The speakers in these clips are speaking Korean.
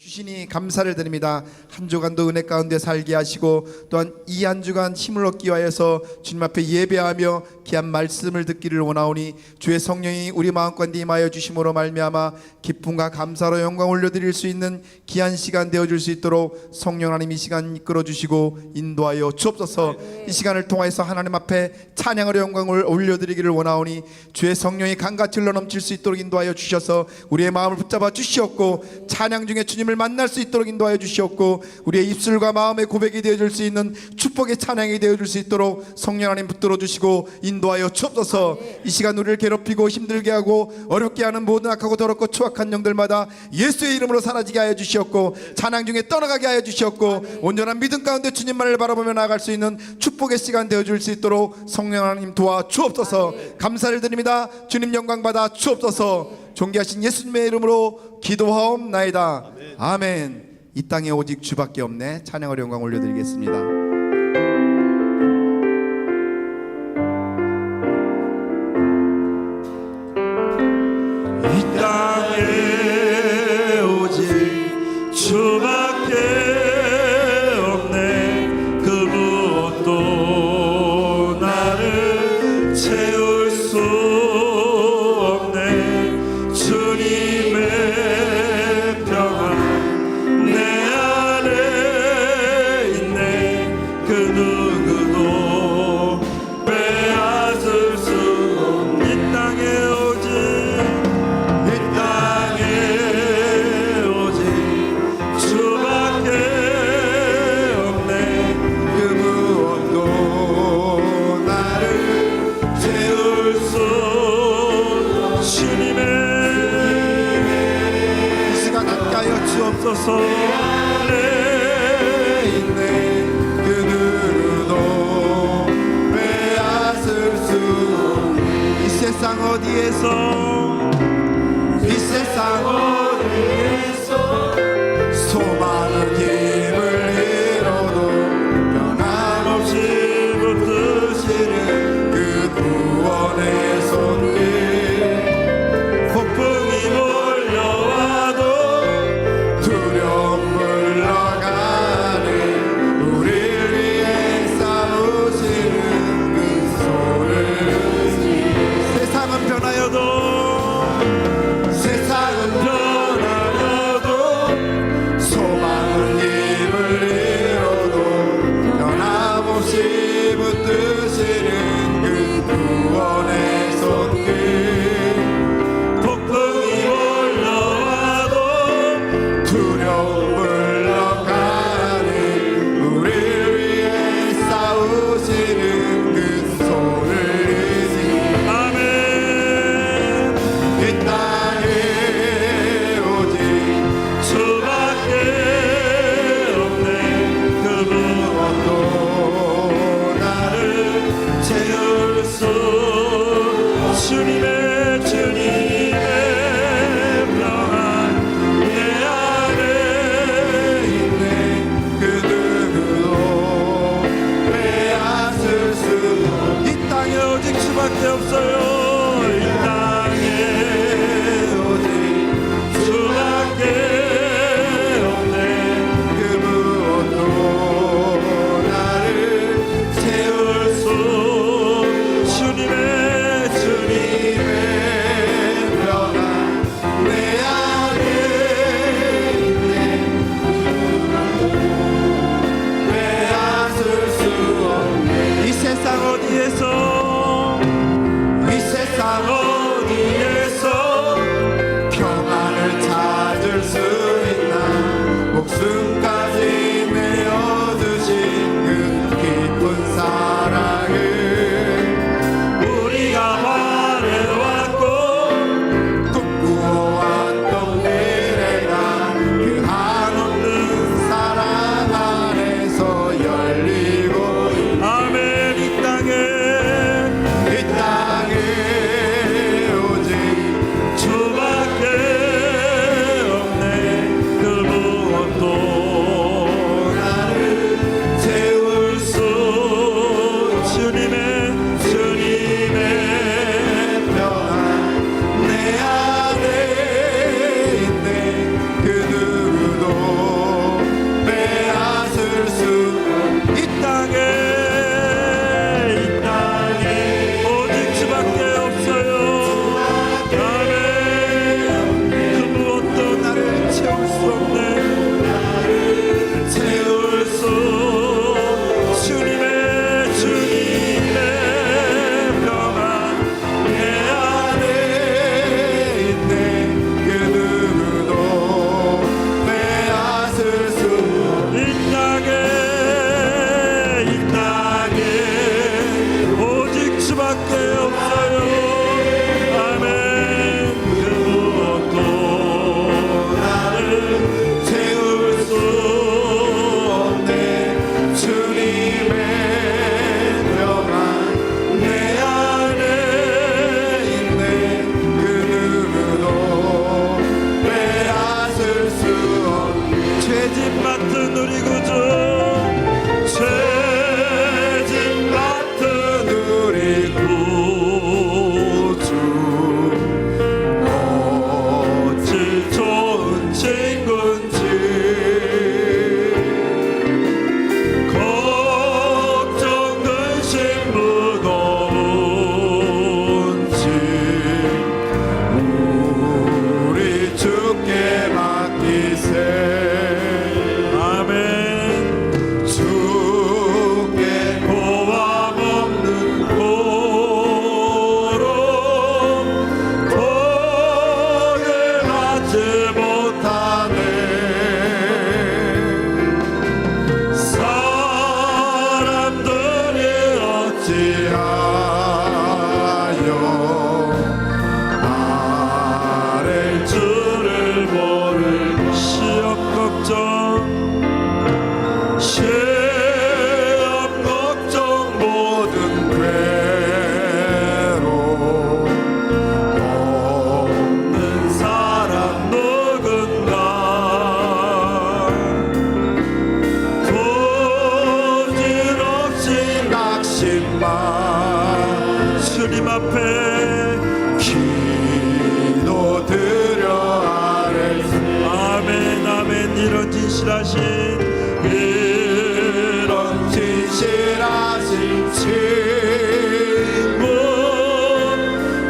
주시니 감사를 드립니다. 한 주간도 은혜 가운데 살게 하시고 또한 이 한 주간 힘을 얻기 위하여서 주님 앞에 예배하며 귀한 말씀을 듣기를 원하오니 주의 성령이 우리 마음 가운데 임하여 주심으로 말미암아 기쁨과 감사로 영광 올려드릴 수 있는 귀한 시간 되어줄 수 있도록 성령 하나님 이 시간 이끌어 주시고 인도하여 주옵소서. 이 시간을 통하여서 하나님 앞에 찬양으로 영광을 올려드리기를 원하오니 주의 성령이 강같이 흘러넘칠 수 있도록 인도하여 주셔서 우리의 마음을 붙잡아 주시옵고 찬양 중에 주님을 만날 수 있도록 인도하여 주시옵고 우리의 입술과 마음의 고백이 되어줄 수 있는 축복의 찬양이 되어줄 수 있도록 성령 하나님 붙들어 주시고 인도하여 주옵소서. 이 시간 우리를 괴롭히고 힘들게 하고 어렵게 하는 모든 악하고 더럽고 추악한 영들마다 예수의 이름으로 사라지게 하여 주시옵고 찬양 중에 떠나가게 하여 주시옵고 온전한 믿음 가운데 주님만을 바라보며 나아갈 수 있는 축복의 시간 되어줄 수 있도록 성령 하나님 도와 주옵소서. 감사를 드립니다. 주님 영광 받아 주옵소서. 존귀하신 예수님의 이름으로 기도하옵나이다. 아멘. 이 땅에 오직 주밖에 없네. 찬양으로 영광 올려드리겠습니다. 이 땅에 오직 주밖에 없네. 그 무엇도 나를 채울 수 없네. 주님의 평안 내 안에 있네. 그 누구도 빼앗을 수 없네. 이 땅에 오직 주옵소서. 안에 있네. 그 누구도 빼앗을 수 없네. 이 세상 어디에서 이 세상 어디에서 수많은 힘을 잃어도 변함없이 붙드시는 그 구원의 손길. 폭풍이 몰려와도 두려움 물러가네. 우리를 위해 싸우시는 그 손을. 세상은 변하여도 세상은 변하여도 우리 구주 죄짐 맡은 우리 구주 어찌 좋은 친구인지 걱정 근심 무거운지 우리 주께 맡기세. 아멘. 주께 고함 없는 고로 복을 받지 못하네. 사람들이 어찌하여 아랠 줄을 모를 시험 걱정 모든 괴로움 없는 사람 누군가 부질없이 낙심만 주님 앞에 기도드려 아뢰세. 아멘 아멘. 이런 진실하신 친구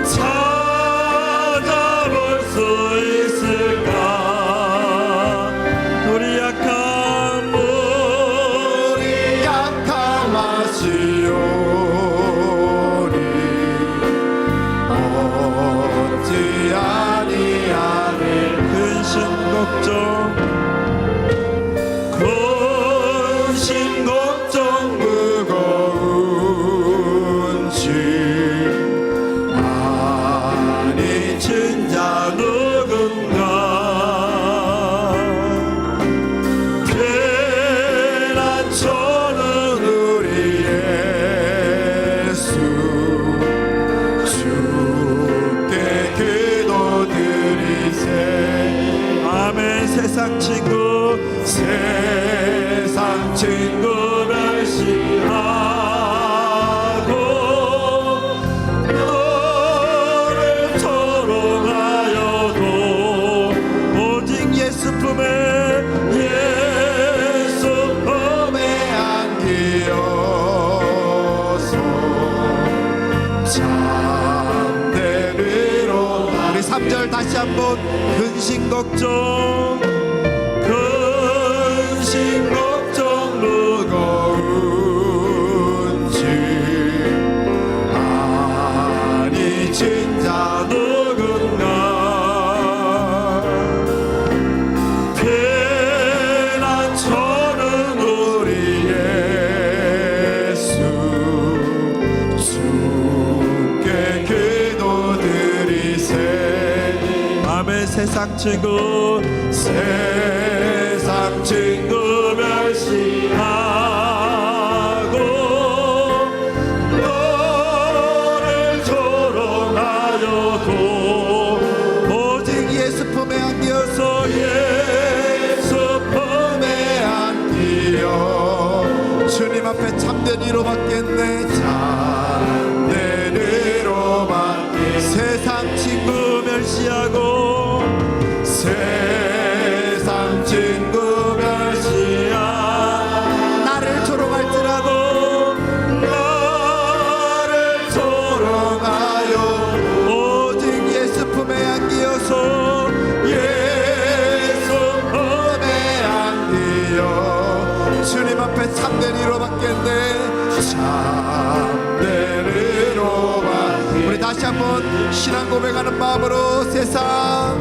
찾아볼 수 있을까. 우리 약함 하시오니 어찌 아니하네. 근심 걱정 무거운지 많이 진자 누군가 피난처는 우리 예수 주께 기도드리세. 아멘. 세상 친구 멸시하고 너를 조롱하여도 오직 예수 품에 안기어서 잠든 위로. 우리 3절 다시 한번. 근심 걱정 무거운지 많이 진자 누군가 피난처는 우리 예수 주께 기도드리세. 아멘. 세상 친구 멸시하고 너를 조롱하여도 오직 예수 품에 안기어서 주님 앞에 참된 위로 받겠네. 참된 위로 받겠네. 세상 친구 멸시하고 세상 친구 나를 조롱할지라도 나를 조롱하여 오직 예수 품에 안기어서 예수 품에 안기어 주님 앞에 참된 위로 받겠네. 참된 위로 받겠네. 우리 다시 한번 신앙 고백하는 마음으로 세상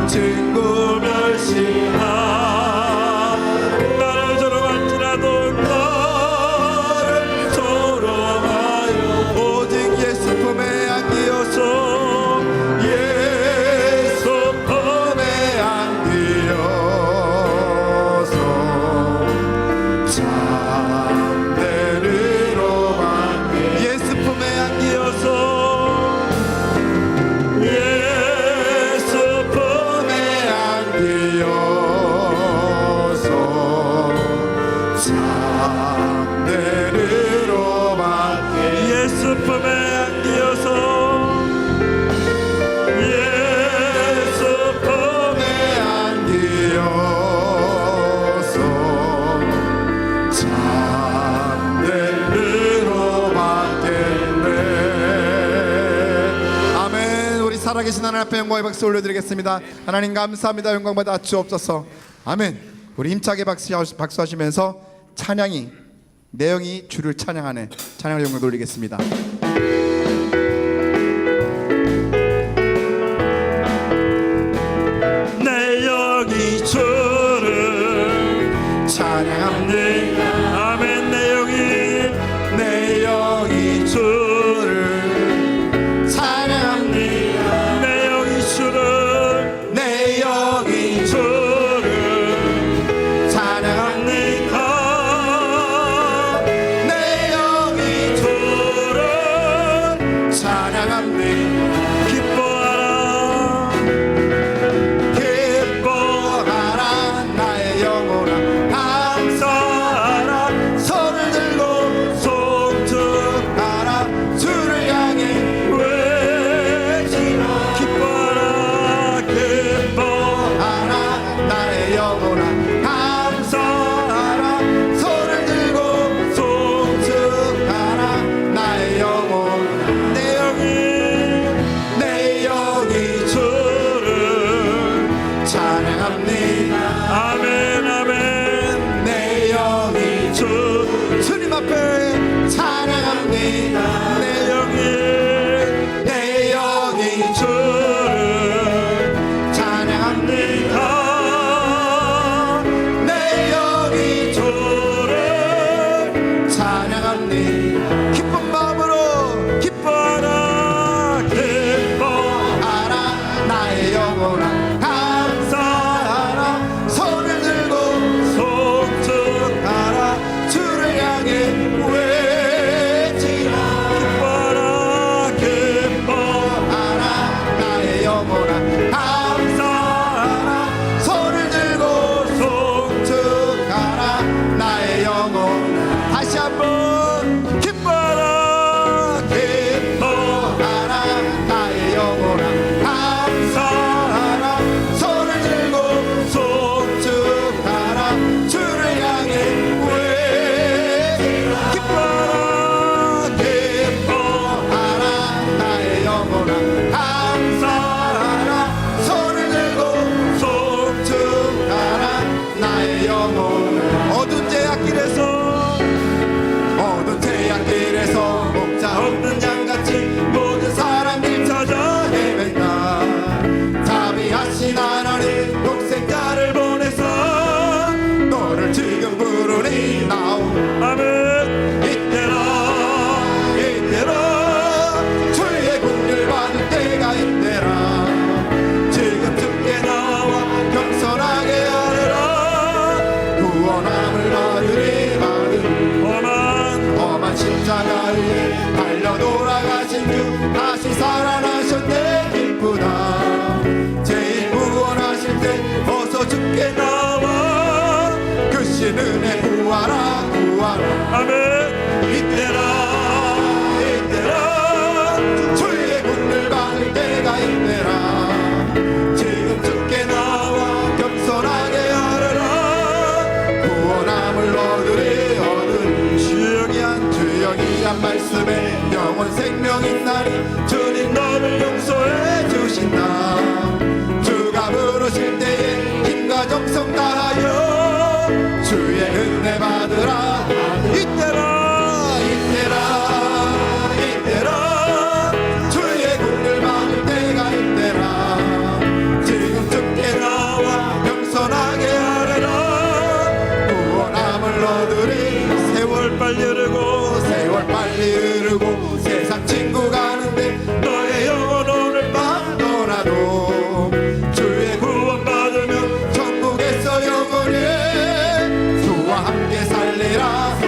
친구 멸시하 나를 조롱할지라도 나를 조롱하여 오직 예수 품에 안기어서 예수 품에 안기어서 참된 위로 받게. 예수 품에 안기어서 예수 품에 안기어 살아계신 하나님 앞에 영광의 박수 올려드리겠습니다. 하나님 감사합니다. 영광 받아 주옵소서. 아멘. 우리 힘차게 박수하시면서 찬양이 내용이 주를 찬양하네 찬양을 영광 돌리겠습니다. 내 영이 주를 찬양합니다. 아멘. 내 영이 주를 찬양합니다. 내 영이 주를 찬양합니다. 내 영이 주를 찬양합니다. 기뻐하라 나의 영혼아, 감사하라 손을 들고 송축하라 주를 향해 외치라. 기뻐하라 나의 영혼아, 감사하라 손을 들고 송축하라 나의 영혼. 내 영이 주를 찬양합니다. 아멘 아멘. 내 영이 주님 앞에 찬양합니다. 내 영이 주를 찬양합니다. 내 영이 주를 찬양합니다. 기쁜 마음으로 기뻐하라 나의 영혼아, 감사하라 손을 들고 송축하라 주를 향해 외치라. 기뻐하라 나의 영혼아, 감사하라 손을 들고 송축하라 나의 영혼. 다시 한번 기뻐하라 나의 영혼아, 감사하라 손을 들고 송축하라 주를 향해 외치라. 기뻐하라 나의 영혼아, 감사하라 손을 들고 송축하라 나의 영혼. 어두운 제약길에서 목자 없는 양같이 모든 사람들 찾아 헤맨다. 자비하신 하나님 독생자를 보내서 너를 지금 부르니 나오라. 아멘. 이때라 주의 공을 받을 때가 있대라. 지금 주께 나와 겸손하게 하리라. 구원함을 받으리. 험한 십자가 위에 달려 돌아가신 주 다시 살아나셨네. 기쁘다. 죄인 구원하실 때 어서 주께 나와 그 신 은혜 구하라. 아멘. 이때라 주의 군을 받을 때가 있대라. 지금 주께 나와 겸손하게 하리라. 구원함을 얻으리. 주영이 한 말씀에 영원 생명 있나니 주님 너를 용서해 주신다. 주가 부르실 때에 힘과 정성 다하여 주의 은혜 받으라. 이때라 주의 공을 받을 때가 있대라. 지금 주께 나와 겸손하게 하리라. 구원함을 얻으리. 세월 빨리 흐르고 세상 친구 가는데 너의 영혼 오늘 밤 떠나도 주의 구원 받으면 천국에서 영원히 주와 함께 살리라.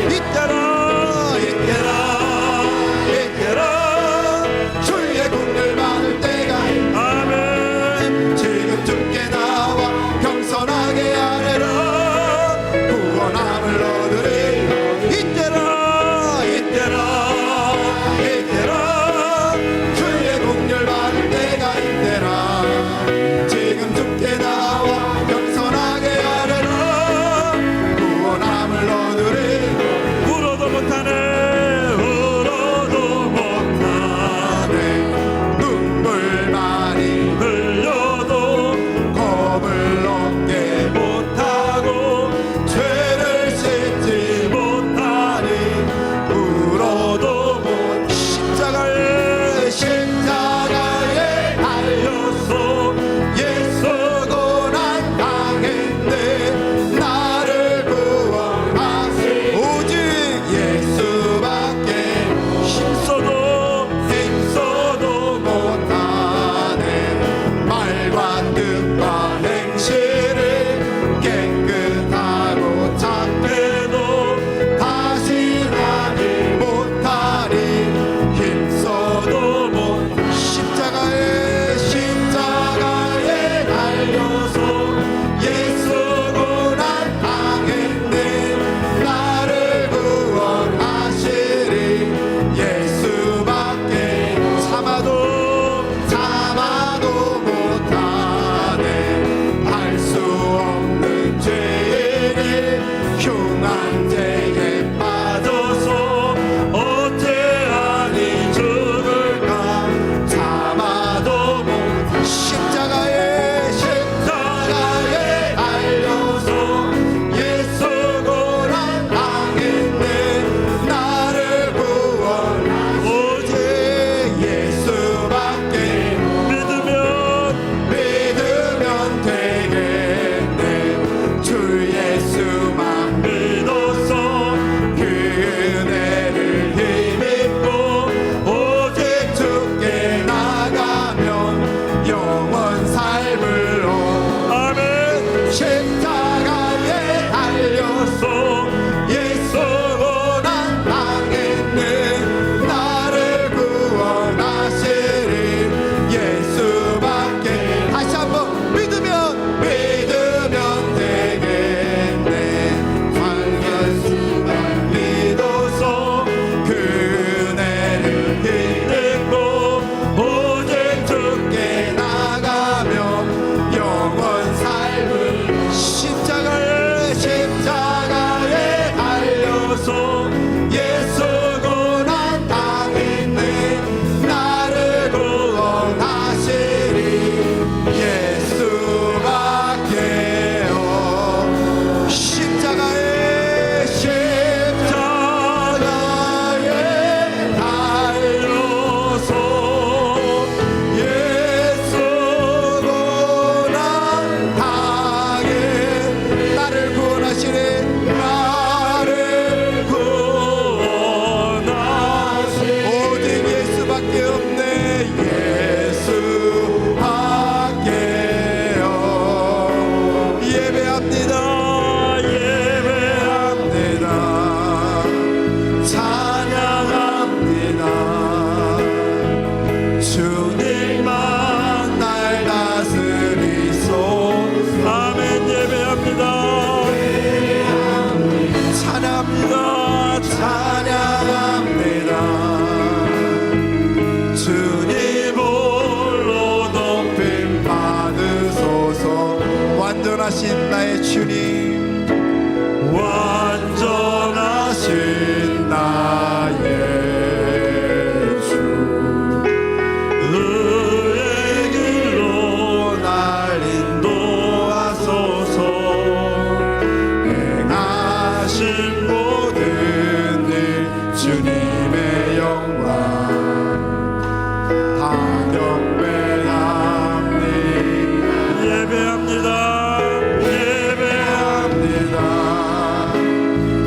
이때라 주의 공을 받을 때가. 아멘. 지금 주께 나와 겸손하게 하리라. 구원함을 얻으리. 이때라 주의 공열 받을 때가 있대라. 지금 주께 나와 겸손하게 하리라. 구원함을 얻으리. 울어도 못하네 눈물 마 완전하신 나의 주님, 완전하신 나의 주, 의의 길로 날 인도하소서. 행하신 모든 일 주님의 영광 다 경배합니다. 예배합니다. 예배합니다.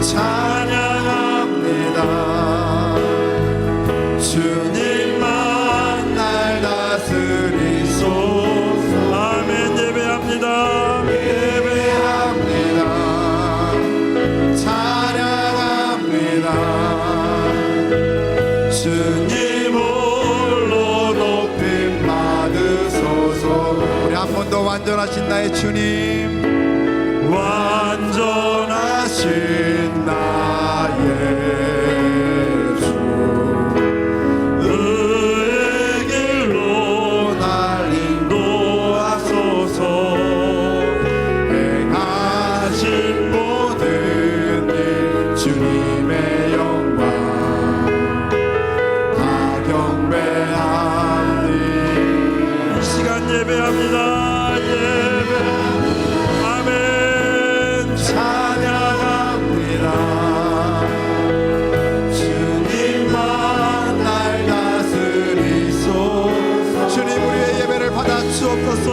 찬양합니다. 주님만 날 다스리소서. 아멘. 예배합니다. 예배합니다. 찬양합니다. 주님 홀로 높임 받으소서. 우리 한 번 더 완전하신 나의 주님, 완전하신 나의 주, 의의 길로 날 인도하소서. 행하신 모든 일 주님의 영광 다 경배합니다. 이 시간 예배합니다. 아멘. 찬양합니다. 주님만 날 다스리소서. 주님 우리의 예배를 받아 주옵소서.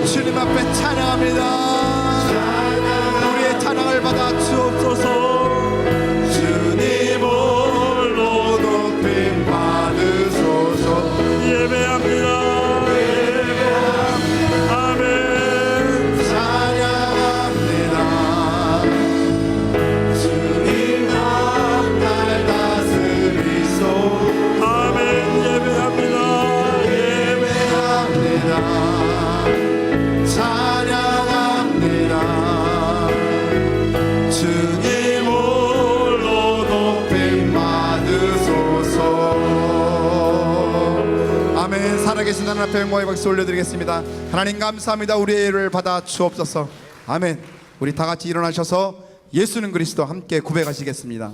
주님 앞에 찬양합니다. 우리의 찬양을 받아 주옵소서. 주님 홀로 높임 받으소서. 예배합니다. 아멘. 찬양합니다. 주님만 날 다스리소서. 아멘. 예배합니다. 예배합니다. 찬양합니다. 주님 홀로 높임 받으소서. 아멘. 살아계신 하나님 앞에 영광의 박수 올려드리겠습니다. 하나님 감사합니다. 우리의 예를 받아 주옵소서. 아멘. 우리 다 같이 일어나셔서 예수는 그리스도 함께 고백하시겠습니다.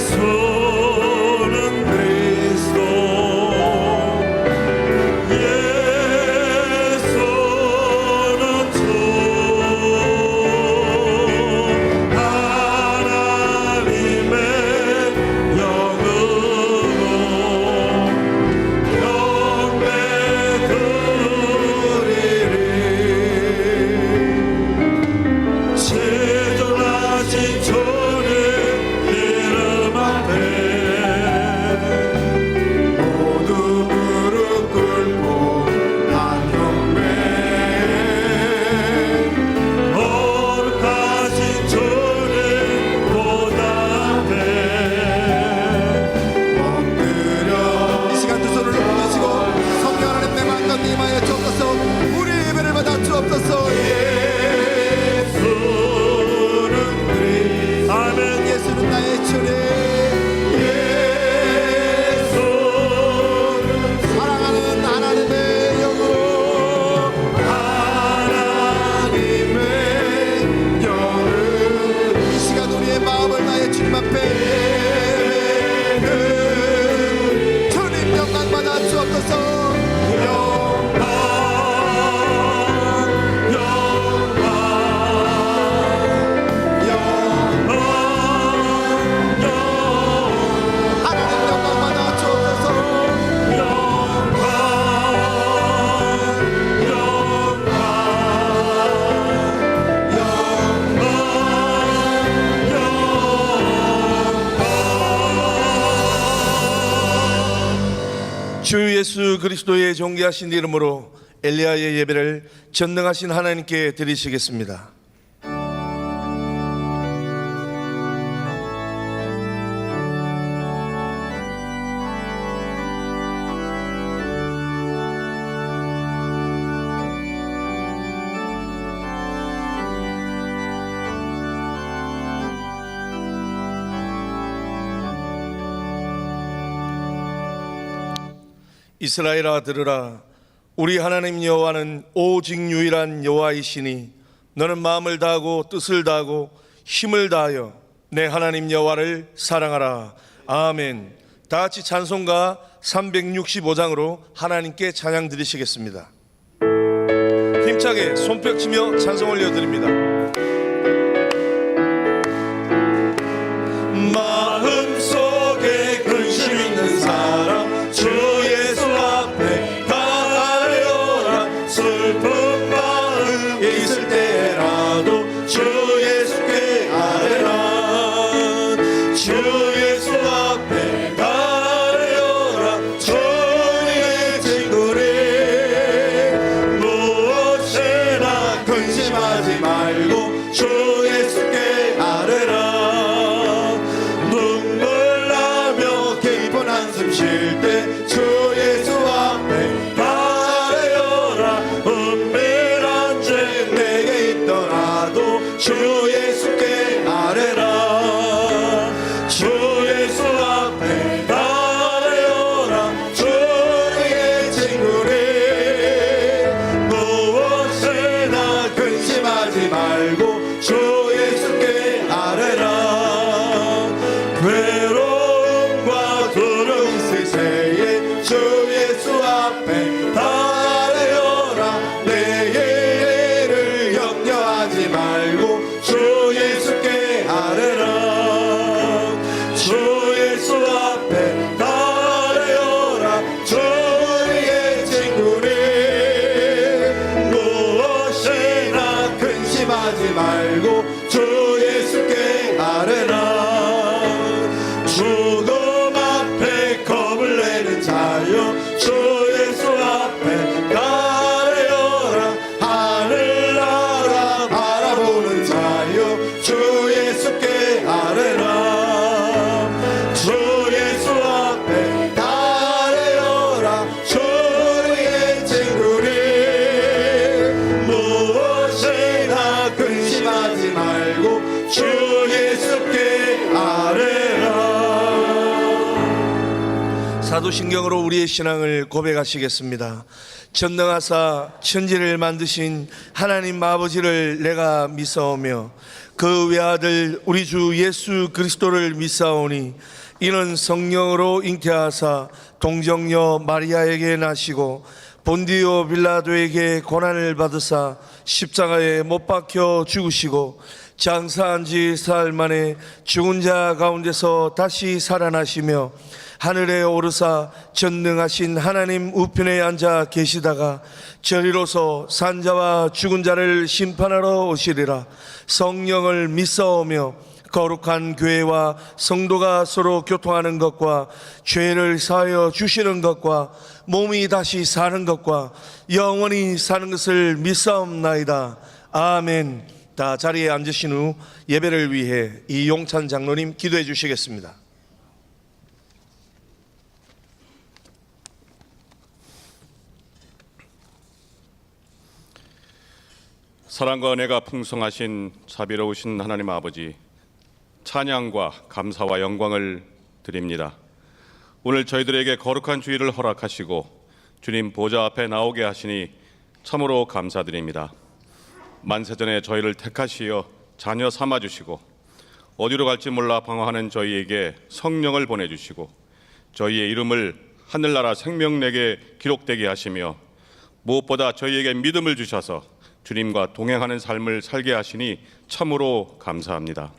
예수는 그리스도, 예수는 주, 하나님의 영으로 경배 드리리. 제존하신 주님 이름 앞에 모두 무릎 꿇고 다 경배. 거룩하신 주님 보다 앞에 엎드려. 이 시간 두 손을 높이시고 성령 하나님 내 마음 가운데 임하여 주옵소서. 우리의 예배를 받아 주옵소서. 예수는 그리스도. 아멘. 예수는 나의 주님, 예수는 사랑하는 하나님의 영으로 하나님의 영을 이 시간 우리의 마음을 나의 주님 앞에 주님 영광 받아 주옵소서. 영광 영광 하나님 영광 받아 주옵소서. 주 예수 그리스도의 존귀하신 이름으로 엘리야의 예배를 전능하신 하나님께 드리시겠습니다. 이스라엘아 들으라. 우리 하나님 여호와는 오직 유일한 여호와이시니 너는 마음을 다하고 뜻을 다하고 힘을 다하여 내 하나님 여호와를 사랑하라. 아멘. 다 같이 찬송가 365장으로 하나님께 찬양 드리시겠습니다. 힘차게 손뼉치며 찬송 올려드립니다. 마음속에 근심 있는 사람 주 예수 앞에 가려라. 슬픈 마음에 있을 때라도 주 예수께 아뢰라. 주 예수 앞에 가려라. 주의 친구를 무엇이나 근심하지 말고 주 예수께 아뢰라. 한숨 쉴 때 주 예수 앞에 가려라. 은밀한 죄 내게 있더라도 주 예수께 아뢰라. 주 예수 앞에 가려라. 주의 친구를 무엇이나 근심하지 말고 주 예수께 아뢰라. 주 예수 앞에 달려라. 내 일을 염려하지 말고 주 예수께 아뢰라. 주 예수 앞에 달려라. 주의 친구를 무엇이나 근심하지 말고 주 예수께 아뢰라. 죽음 앞에 겁을 내는 자여 주 예수 앞에 가려라. 하늘나라 바라보는 자여 주 예수께 아뢰라. 주 예수 앞에 가려라. 주의 친구를 무엇이나 근심하지 말고 주 예수께 아뢰라. 사도신경으로 우리의 신앙을 고백하시겠습니다. 전능하사 천지를 만드신 하나님 아버지를 내가 믿사오며 그 외아들 우리 주 예수 그리스도를 믿사오니 이는 성령으로 잉태하사 동정녀 마리아에게 나시고 본디오 빌라도에게 고난을 받으사 십자가에 못 박혀 죽으시고 장사한 지 사흘 만에 죽은 자 가운데서 다시 살아나시며 하늘에 오르사 전능하신 하나님 우편에 앉아 계시다가 저리로서 산자와 죽은 자를 심판하러 오시리라. 성령을 믿사오며 거룩한 교회와 성도가 서로 교통하는 것과 죄를 사하여 주시는 것과 몸이 다시 사는 것과 영원히 사는 것을 믿사옵나이다. 아멘. 다 자리에 앉으신 후 예배를 위해 이용찬 장로님 기도해 주시겠습니다. 사랑과 은혜가 풍성하신 자비로우신 하나님 아버지, 찬양과 감사와 영광을 드립니다. 오늘 저희들에게 거룩한 주일을 허락하시고 주님 보좌 앞에 나오게 하시니 참으로 감사드립니다. 만세전에 저희를 택하시어 자녀 삼아주시고 어디로 갈지 몰라 방황하는 저희에게 성령을 보내주시고 저희의 이름을 하늘나라 생명내게 기록되게 하시며 무엇보다 저희에게 믿음을 주셔서 주님과 동행하는 삶을 살게 하시니 참으로 감사합니다.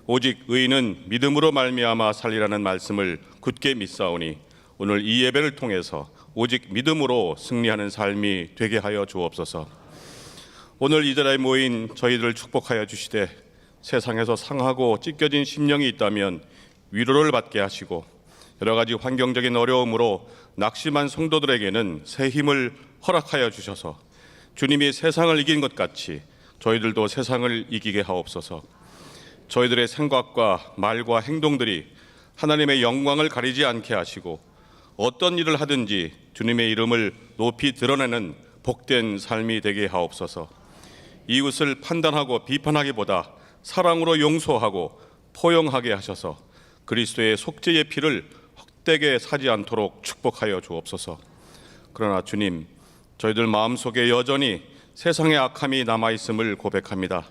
오직 의인은 믿음으로 말미암아 살리라는 말씀을 굳게 믿사오니 오늘 이 예배를 통해서 오직 믿음으로 승리하는 삶이 되게 하여 주옵소서. 오늘 이 자리에 모인 저희들을 축복하여 주시되 세상에서 상하고 찢겨진 심령이 있다면 위로를 받게 하시고 여러 가지 환경적인 어려움으로 낙심한 성도들에게는 새 힘을 허락하여 주셔서 주님이 세상을 이긴 것 같이 저희들도 세상을 이기게 하옵소서. 저희들의 생각과 말과 행동들이 하나님의 영광을 가리지 않게 하시고 어떤 일을 하든지 주님의 이름을 높이 드러내는 복된 삶이 되게 하옵소서. 이웃을 판단하고 비판하기보다 사랑으로 용서하고 포용하게 하셔서 그리스도의 속죄의 피를 헛되게 사지 않도록 축복하여 주옵소서. 그러나 주님, 저희들 마음속에 여전히 세상의 악함이 남아있음을 고백합니다.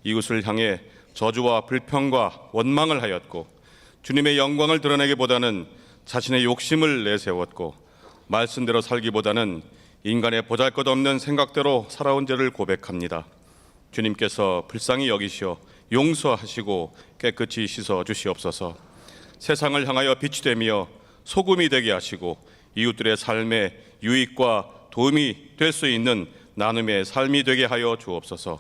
이웃을 향해 저주와 불평과 원망을 하였고 주님의 영광을 드러내기보다는 자신의 욕심을 내세웠고 말씀대로 살기보다는 인간의 보잘것없는 생각대로 살아온 죄를 고백합니다. 주님께서 불쌍히 여기시어 용서하시고 깨끗이 씻어 주시옵소서. 세상을 향하여 빛이 되며 소금이 되게 하시고 이웃들의 삶에 유익과 도움이 될 수 있는 나눔의 삶이 되게 하여 주옵소서.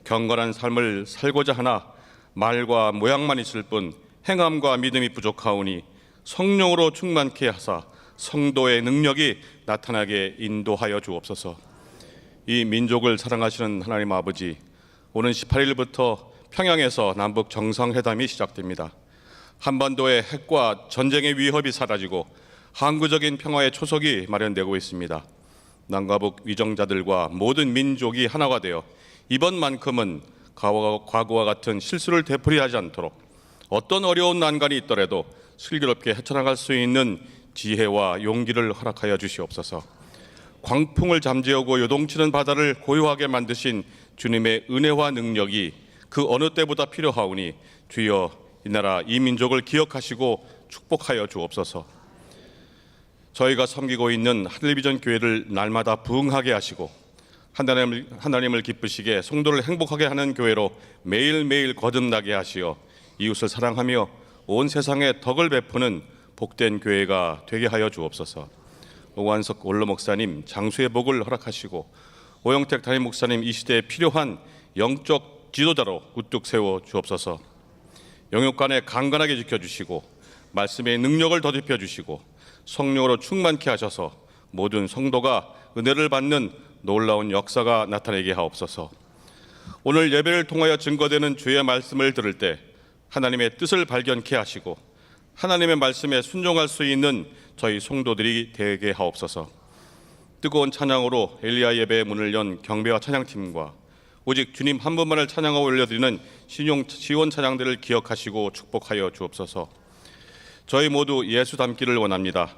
경건한 삶을 살고자 하나 말과 모양만 있을 뿐 행함과 믿음이 부족하오니 성령으로 충만케 하사 성도의 능력이 나타나게 인도하여 주옵소서. 이 민족을 사랑하시는 하나님 아버지, 오는 18일부터 평양에서 남북 정상회담이 시작됩니다. 한반도의 핵과 전쟁의 위협이 사라지고 항구적인 평화의 초석이 마련되고 있습니다. 남과 북 위정자들과 모든 민족이 하나가 되어 이번만큼은 과거와 같은 실수를 되풀이하지 않도록 어떤 어려운 난관이 있더라도 슬기롭게 헤쳐나갈 수 있는 지혜와 용기를 허락하여 주시옵소서. 광풍을 잠재우고 요동치는 바다를 고요하게 만드신 주님의 은혜와 능력이 그 어느 때보다 필요하오니 주여 이 나라 이 민족을 기억하시고 축복하여 주옵소서. 저희가 섬기고 있는 하늘비전 교회를 날마다 부흥하게 하시고 하나님을 기쁘시게 성도를 행복하게 하는 교회로 매일매일 거듭나게 하시어 이웃을 사랑하며 온 세상에 덕을 베푸는 복된 교회가 되게 하여 주옵소서. 오한석 원로 목사님 장수의 복을 허락하시고 오영택 담임 목사님 이 시대에 필요한 영적 지도자로 우뚝 세워 주옵소서. 영육간에 강건하게 지켜주시고 말씀의 능력을 더딥혀 주시고 성령으로 충만케 하셔서 모든 성도가 은혜를 받는 놀라운 역사가 나타내게 하옵소서. 오늘 예배를 통하여 증거되는 주의 말씀을 들을 때 하나님의 뜻을 발견케 하시고 하나님의 말씀에 순종할 수 있는 저희 성도들이 되게 하옵소서. 뜨거운 찬양으로 엘리야 예배의 문을 연 경배와 찬양팀과 오직 주님 한 분만을 찬양하고 올려드리는 시온 찬양들을 기억하시고 축복하여 주옵소서. 저희 모두 예수 닮기를 원합니다.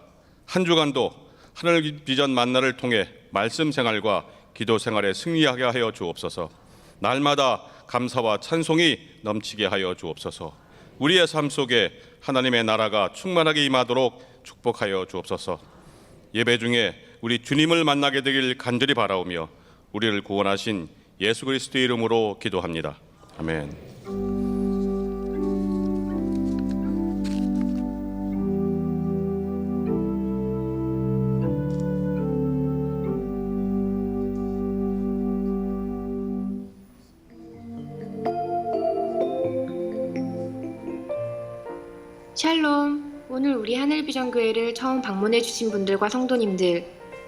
한 주간도 하늘 비전 만나를 통해 말씀 생활과 기도 생활에 승리하게 하여 주옵소서. 날마다 감사와 찬송이 넘치게 하여 주옵소서. 우리의 삶 속에 하나님의 나라가 충만하게 임하도록 축복하여 주옵소서. 예배 중에 우리 주님을 만나게 되길 간절히 바라오며 우리를 구원하신 예수 그리스도의 이름으로 기도합니다. 아멘. 샬롬. 오늘 우리 하늘비전교회를 처음 방문해 주신 분들과 성도님들,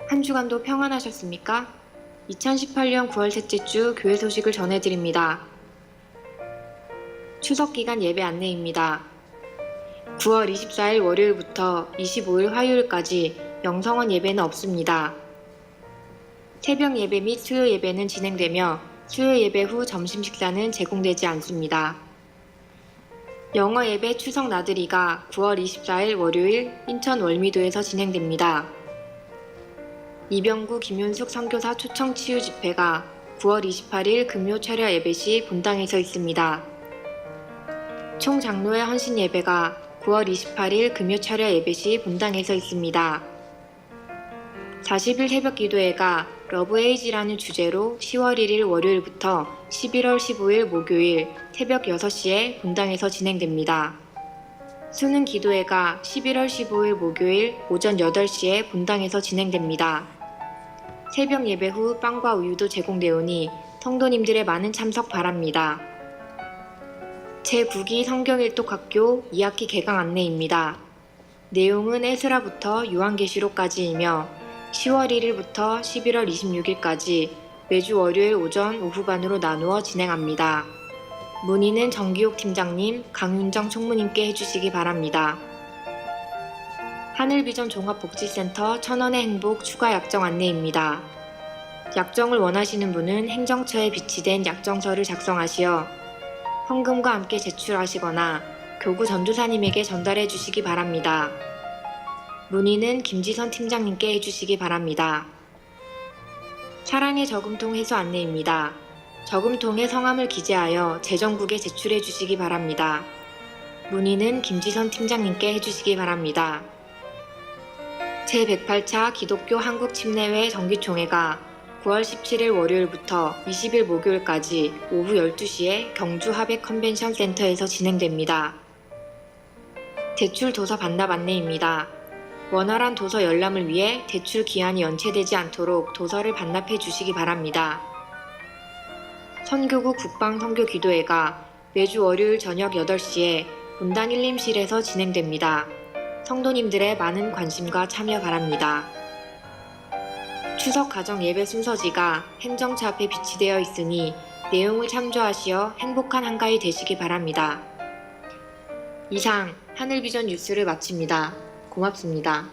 한 주간도 평안하셨습니까? 2018년 9월 셋째 주 교회 소식을 전해드립니다. 추석기간 예배 안내입니다. 9월 24일 월요일부터 25일 화요일까지 영성원 예배는 없습니다. 새벽 예배 및 수요 예배는 진행되며 수요 예배 후 점심 식사는 제공되지 않습니다. 영어 예배 추석 나들이가 9월 24일 월요일 인천 월미도에서 진행됩니다. 이병구 김윤숙 선교사 초청 치유 집회가 9월 28일 금요 철야 예배 시 본당에서 있습니다. 총 장로의 헌신 예배가 9월 28일 금요 철야 예배 시 본당에서 있습니다. 40일 새벽 기도회가 러브에이지라는 주제로 10월 1일 월요일부터 11월 15일 목요일 새벽 6시에 본당에서 진행됩니다. 수능 기도회가 11월 15일 목요일 오전 8시에 본당에서 진행됩니다. 새벽 예배 후 빵과 우유도 제공되오니 성도님들의 많은 참석 바랍니다. 제9기 성경일독학교 2학기 개강 안내입니다. 내용은 에스라부터 요한계시록까지이며 10월 1일부터 11월 26일까지 매주 월요일 오전 오후반으로 나누어 진행합니다. 문의는 정기옥 팀장님, 강윤정 총무님께 해주시기 바랍니다. 하늘비전 종합복지센터 천원의 행복 추가 약정 안내입니다. 약정을 원하시는 분은 행정처에 비치된 약정서를 작성하시어 헌금과 함께 제출하시거나 교구 전도사님에게 전달해 주시기 바랍니다. 문의는 김지선 팀장님께 해주시기 바랍니다. 사랑의 저금통 회수 안내입니다. 저금통에 성함을 기재하여 재정국에 제출해 주시기 바랍니다. 문의는 김지선 팀장님께 해주시기 바랍니다. 제108차 기독교 한국침례회 정기총회가 9월 17일 월요일부터 20일 목요일까지 오후 12시에 경주 하백 컨벤션 센터에서 진행됩니다. 대출 도서 반납 안내입니다. 원활한 도서 열람을 위해 대출 기한이 연체되지 않도록 도서를 반납해 주시기 바랍니다. 선교국 국방선교기도회가 매주 월요일 저녁 8시에 본당 일림실에서 진행됩니다. 성도님들의 많은 관심과 참여 바랍니다. 추석 가정 예배 순서지가 행정차 앞에 비치되어 있으니 내용을 참조하시어 행복한 한가위 되시기 바랍니다. 이상 하늘비전 뉴스를 마칩니다. 고맙습니다.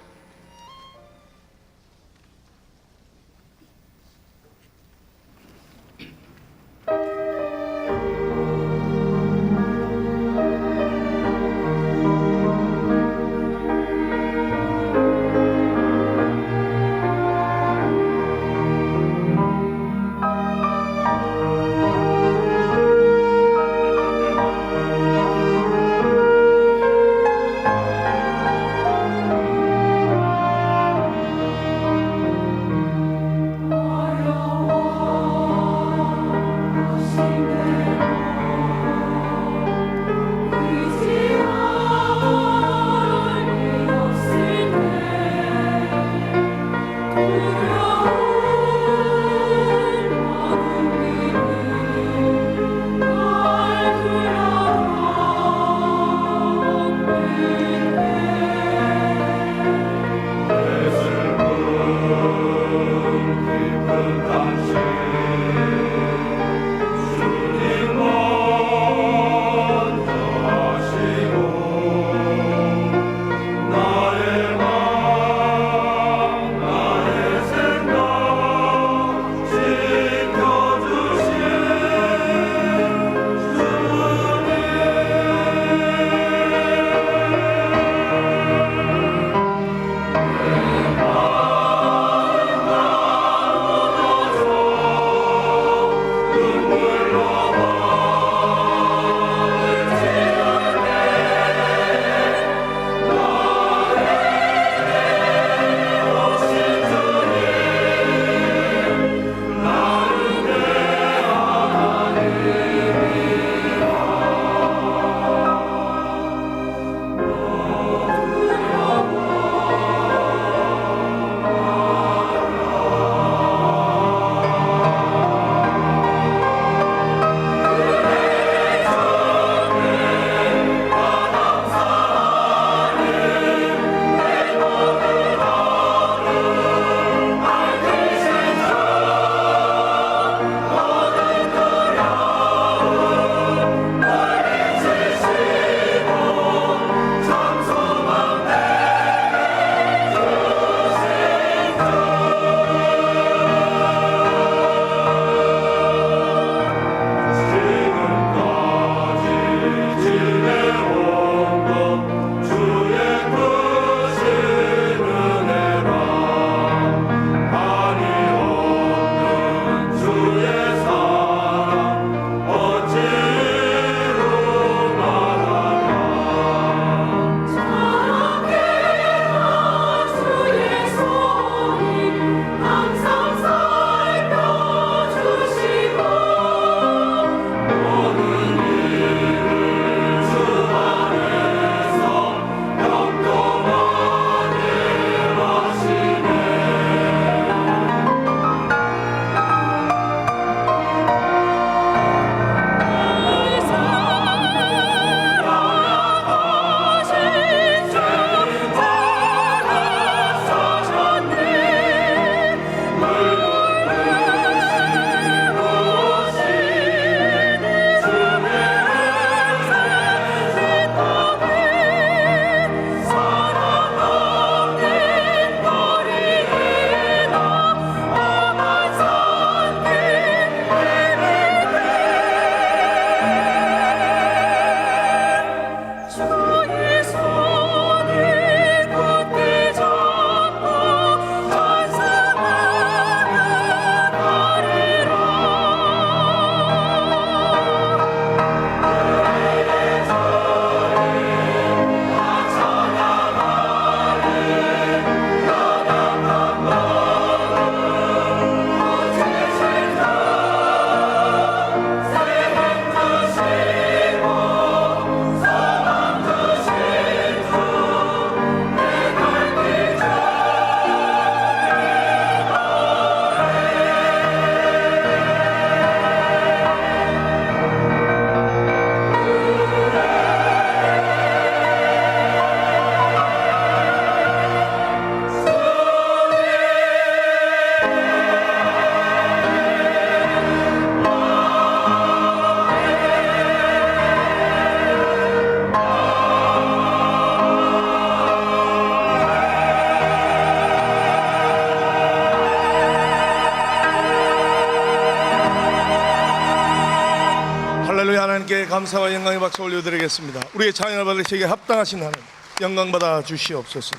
하나님께 감사와 영광의 박수 올려드리겠습니다. 우리의 찬양을 받으시기에 합당하신 하나님 영광 받아 주시옵소서.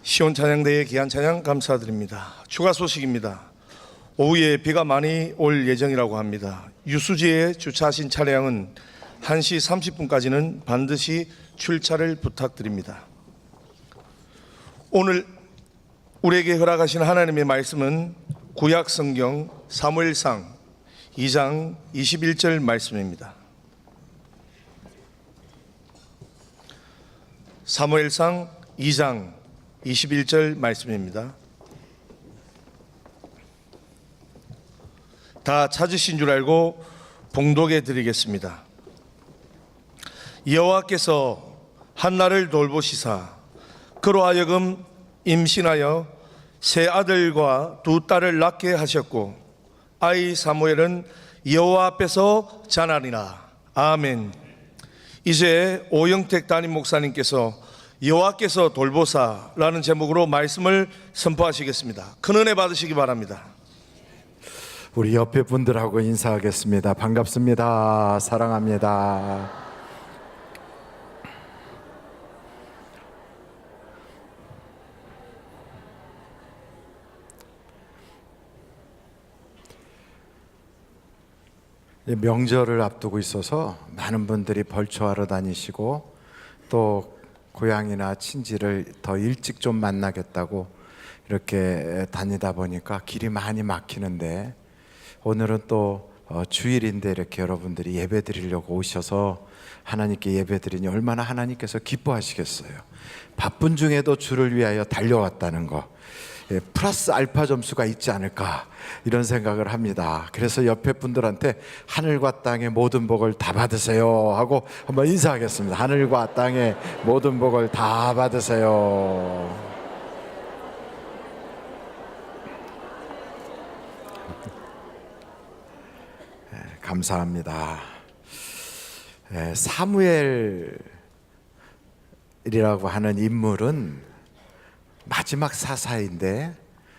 시온 찬양대의 귀한 찬양 감사드립니다. 추가 소식입니다. 오후에 비가 많이 올 예정이라고 합니다. 유수지에 주차하신 차량은 1시 30분까지는 반드시 출차를 부탁드립니다. 오늘 우리에게 허락하신 하나님의 말씀은 구약 성경 사무엘상 2장 21절 말씀입니다. 사무엘상 2장 21절 말씀입니다. 다 찾으신 줄 알고 봉독해 드리겠습니다. 여호와께서 한나를 돌보시사 그로 하여금 임신하여 세 아들과 두 딸을 낳게 하셨고 아이 사무엘은 여호와 앞에서 자라니라. 아멘. 이제 오영택 담임 목사님께서 여호와께서 돌보사라는 제목으로 말씀을 선포하시겠습니다. 큰 은혜 받으시기 바랍니다. 우리 옆에 분들하고 인사하겠습니다. 반갑습니다. 사랑합니다. 명절을 앞두고 있어서 많은 분들이 벌초하러 다니시고 또 고향이나 친지를 더 일찍 좀 만나겠다고 이렇게 다니다 보니까 길이 많이 막히는데 오늘은 또 주일인데 이렇게 여러분들이 예배 드리려고 오셔서 하나님께 예배 드리니 얼마나 하나님께서 기뻐하시겠어요. 바쁜 중에도 주를 위하여 달려왔다는 거, 플러스 알파 점수가 있지 않을까 이런 생각을 합니다. 그래서 옆에 분들한테 하늘과 땅의 모든 복을 다 받으세요 하고 한번 인사하겠습니다. 하늘과 땅의 모든 복을 다 받으세요. 감사합니다. 사무엘이라고 하는 인물은 마지막 사사인데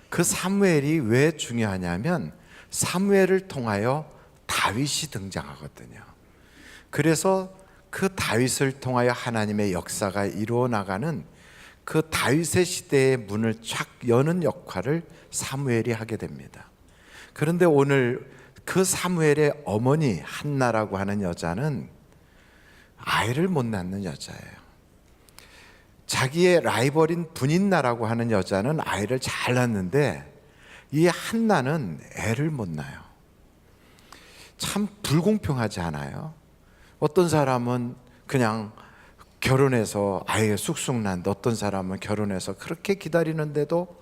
그 사무엘이 왜 중요하냐면 사무엘을 통하여 다윗이 등장하거든요. 그래서 그 다윗을 통하여 하나님의 역사가 이루어 나가는 그 다윗의 시대의 문을 쫙 여는 역할을 사무엘이 하게 됩니다. 그런데 오늘 그 사무엘의 어머니 한나라고 하는 여자는 아이를 못 낳는 여자예요. 자기의 라이벌인 분인나라고 하는 여자는 아이를 잘 낳는데 이 한나는 애를 못 낳아요. 참 불공평하지 않아요? 어떤 사람은 그냥 결혼해서 아이가 쑥쑥 낳는데 어떤 사람은 결혼해서 그렇게 기다리는데도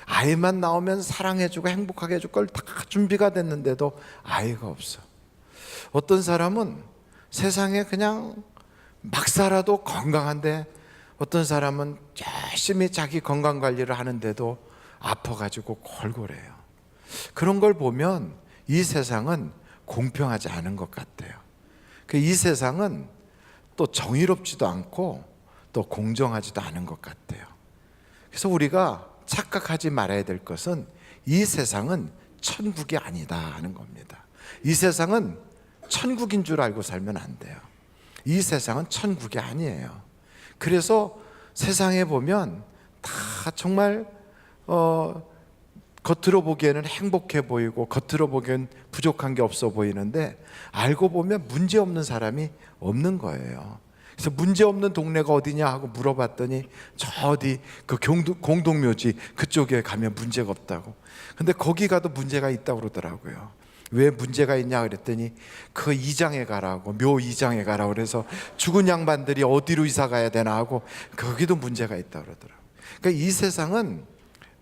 아이만 나오면 사랑해주고 행복하게 해줄 걸 다 준비가 됐는데도 아이가 없어. 어떤 사람은 세상에 그냥 막 살아도 건강한데 어떤 사람은 열심히 자기 건강 관리를 하는데도 아파가지고 골골해요. 그런 걸 보면 이 세상은 공평하지 않은 것 같아요. 이 세상은 또 정의롭지도 않고 또 공정하지도 않은 것 같아요. 그래서 우리가 착각하지 말아야 될 것은 이 세상은 천국이 아니다 하는 겁니다. 이 세상은 천국인 줄 알고 살면 안 돼요. 이 세상은 천국이 아니에요. 그래서 세상에 보면 다 정말 겉으로 보기에는 행복해 보이고 겉으로 보기엔 부족한 게 없어 보이는데 알고 보면 문제 없는 사람이 없는 거예요. 그래서 문제 없는 동네가 어디냐 하고 물어봤더니 저 어디 그 공동묘지 그쪽에 가면 문제가 없다고. 근데 거기 가도 문제가 있다고 그러더라고요. 왜 문제가 있냐 그랬더니 그 이장에 가라고, 묘 이장에 가라고. 그래서 죽은 양반들이 어디로 이사 가야 되나 하고 거기도 문제가 있다고 그러더라고요. 그러니까 이 세상은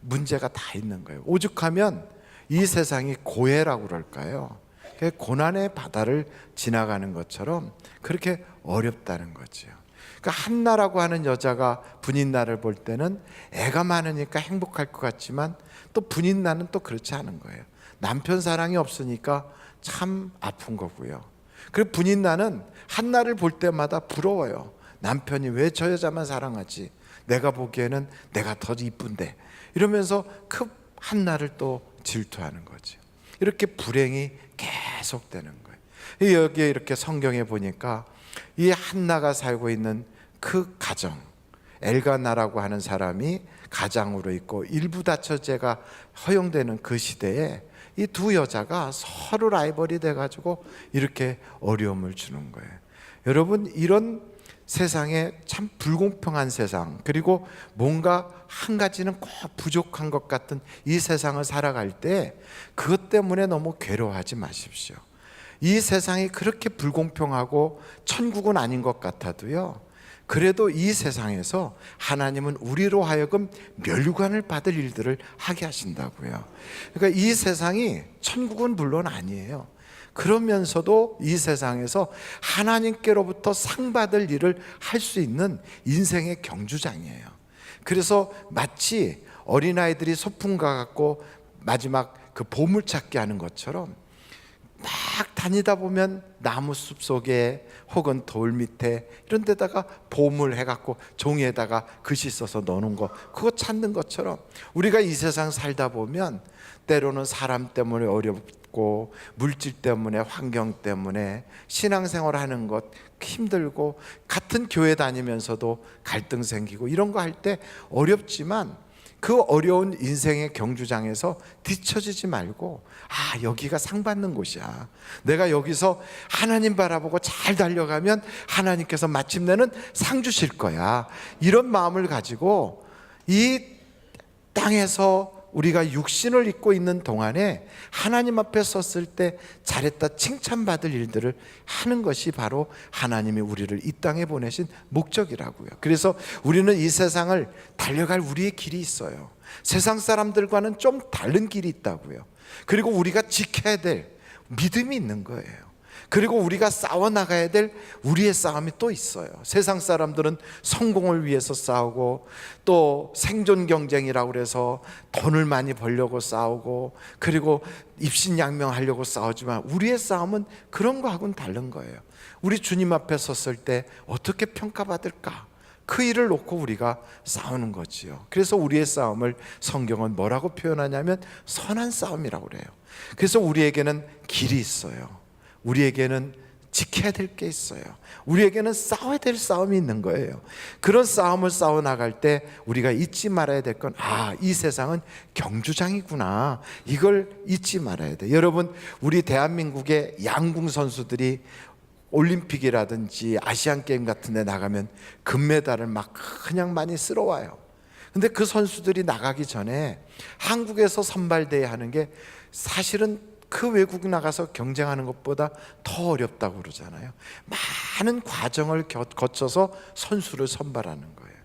문제가 다 있는 거예요. 오죽하면 이 세상이 고해라고 그럴까요? 고난의 바다를 지나가는 것처럼 그렇게 어렵다는 거죠. 그러니까 한나라고 하는 여자가 분인나를 볼 때는 애가 많으니까 행복할 것 같지만 또 분인나는 또 그렇지 않은 거예요. 남편 사랑이 없으니까 참 아픈 거고요. 그리고 분인나는 한나를 볼 때마다 부러워요. 남편이 왜 저 여자만 사랑하지? 내가 보기에는 내가 더 이쁜데 이러면서 그 한나를 또 질투하는 거죠. 이렇게 불행이 계속되는 거예요. 여기에 이렇게 성경에 보니까 이 한나가 살고 있는 그 가정, 엘가나라고 하는 사람이 가장으로 있고 일부 다처제가 허용되는 그 시대에 이 두 여자가 서로 라이벌이 돼가지고 이렇게 어려움을 주는 거예요. 여러분, 이런 세상에 참 불공평한 세상, 그리고 뭔가 한 가지는 꼭 부족한 것 같은 이 세상을 살아갈 때 그것 때문에 너무 괴로워하지 마십시오. 이 세상이 그렇게 불공평하고 천국은 아닌 것 같아도요, 그래도 이 세상에서 하나님은 우리로 하여금 멸관을 받을 일들을 하게 하신다고요. 그러니까 이 세상이 천국은 물론 아니에요. 그러면서도 이 세상에서 하나님께로부터 상 받을 일을 할 수 있는 인생의 경주장이에요. 그래서 마치 어린아이들이 소풍 가갖고 마지막 그 보물찾기 하는 것처럼 막 다니다 보면 나무 숲 속에 혹은 돌 밑에 이런 데다가 보물 해갖고 종이에다가 글씨 써서 넣는 거, 그거 찾는 것처럼 우리가 이 세상 살다 보면 때로는 사람 때문에 어렵고 물질 때문에, 환경 때문에, 신앙생활 하는 것 힘들고, 같은 교회 다니면서도 갈등 생기고 이런 거 할 때 어렵지만 그 어려운 인생의 경주장에서 뒤처지지 말고, 아, 여기가 상 받는 곳이야, 내가 여기서 하나님 바라보고 잘 달려가면 하나님께서 마침내는 상 주실 거야, 이런 마음을 가지고 이 땅에서 우리가 육신을 입고 있는 동안에 하나님 앞에 섰을 때 잘했다 칭찬받을 일들을 하는 것이 바로 하나님이 우리를 이 땅에 보내신 목적이라고요. 그래서 우리는 이 세상을 달려갈 우리의 길이 있어요. 세상 사람들과는 좀 다른 길이 있다고요. 그리고 우리가 지켜야 될 믿음이 있는 거예요. 그리고 우리가 싸워나가야 될 우리의 싸움이 또 있어요. 세상 사람들은 성공을 위해서 싸우고, 또 생존 경쟁이라고 그래서 돈을 많이 벌려고 싸우고, 그리고 입신양명하려고 싸우지만 우리의 싸움은 그런 거하고는 다른 거예요. 우리 주님 앞에 섰을 때 어떻게 평가받을까? 그 일을 놓고 우리가 싸우는 거지요. 그래서 우리의 싸움을 성경은 뭐라고 표현하냐면 선한 싸움이라고 그래요. 그래서 우리에게는 길이 있어요. 우리에게는 지켜야 될 게 있어요. 우리에게는 싸워야 될 싸움이 있는 거예요. 그런 싸움을 싸워 나갈 때 우리가 잊지 말아야 될 건, 아, 이 세상은 경주장이구나, 이걸 잊지 말아야 돼. 여러분, 우리 대한민국의 양궁 선수들이 올림픽이라든지 아시안게임 같은 데 나가면 금메달을 막 그냥 많이 쓸어와요. 근데 그 선수들이 나가기 전에 한국에서 선발대회 하는 게 사실은 그 외국 나가서 경쟁하는 것보다 더 어렵다고 그러잖아요. 많은 과정을 거쳐서 선수를 선발하는 거예요.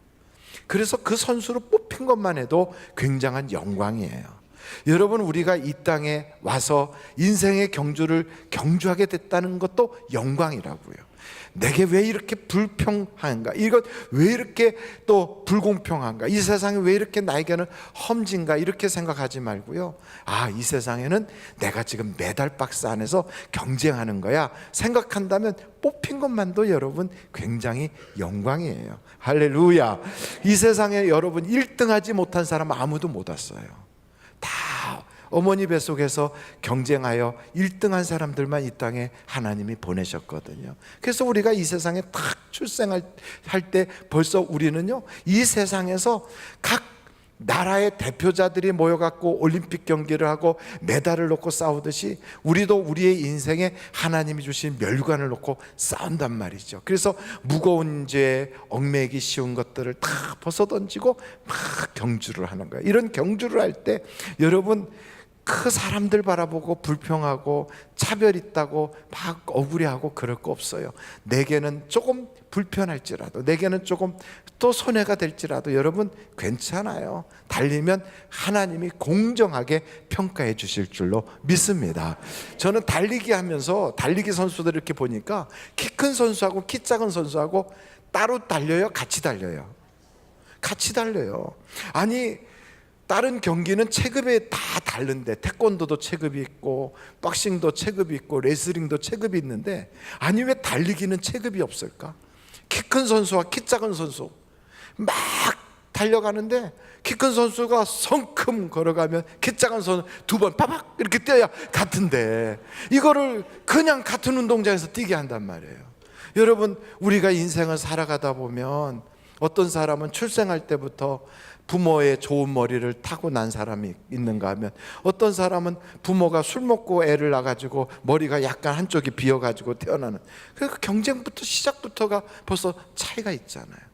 그래서 그 선수로 뽑힌 것만 해도 굉장한 영광이에요. 여러분, 우리가 이 땅에 와서 인생의 경주를 경주하게 됐다는 것도 영광이라고요. 내게 왜 이렇게 불평한가? 이것 왜 이렇게 또 불공평한가? 이 세상이 왜 이렇게 나에게는 험진가? 이렇게 생각하지 말고요, 아, 이 세상에는 내가 지금 메달 박스 안에서 경쟁하는 거야 생각한다면 뽑힌 것만도 여러분 굉장히 영광이에요. 할렐루야. 이 세상에 여러분 1등하지 못한 사람 아무도 못 왔어요. 다 어머니 뱃속에서 경쟁하여 1등한 사람들만 이 땅에 하나님이 보내셨거든요. 그래서 우리가 이 세상에 딱 출생할 때 벌써 우리는요, 이 세상에서 각 나라의 대표자들이 모여갖고 올림픽 경기를 하고 메달을 놓고 싸우듯이 우리도 우리의 인생에 하나님이 주신 멸관을 놓고 싸운단 말이죠. 그래서 무거운 죄, 얽매이기 쉬운 것들을 다 벗어던지고 막 경주를 하는 거예요. 이런 경주를 할 때 여러분, 그 사람들 바라보고 불평하고 차별 있다고 막 억울해하고 그럴 거 없어요. 내게는 조금 불편할지라도, 내게는 조금 또 손해가 될지라도 여러분 괜찮아요. 달리면 하나님이 공정하게 평가해 주실 줄로 믿습니다. 저는 달리기 하면서 달리기 선수들 이렇게 보니까 키 큰 선수하고 키 작은 선수하고 따로 달려요? 같이 달려요? 같이 달려요. 아니, 다른 경기는 체급이 다 다른데, 태권도도 체급이 있고 박싱도 체급이 있고 레슬링도 체급이 있는데, 아니 왜 달리기는 체급이 없을까? 키 큰 선수와 키 작은 선수 막 달려가는데 키 큰 선수가 성큼 걸어가면 키 작은 선수 2번 빠박 이렇게 뛰어야 같은데, 이거를 그냥 같은 운동장에서 뛰게 한단 말이에요. 여러분, 우리가 인생을 살아가다 보면 어떤 사람은 출생할 때부터 부모의 좋은 머리를 타고 난 사람이 있는가 하면, 어떤 사람은 부모가 술 먹고 애를 낳아가지고 머리가 약간 한쪽이 비어가지고 태어나는, 그 경쟁부터 시작부터가 벌써 차이가 있잖아요.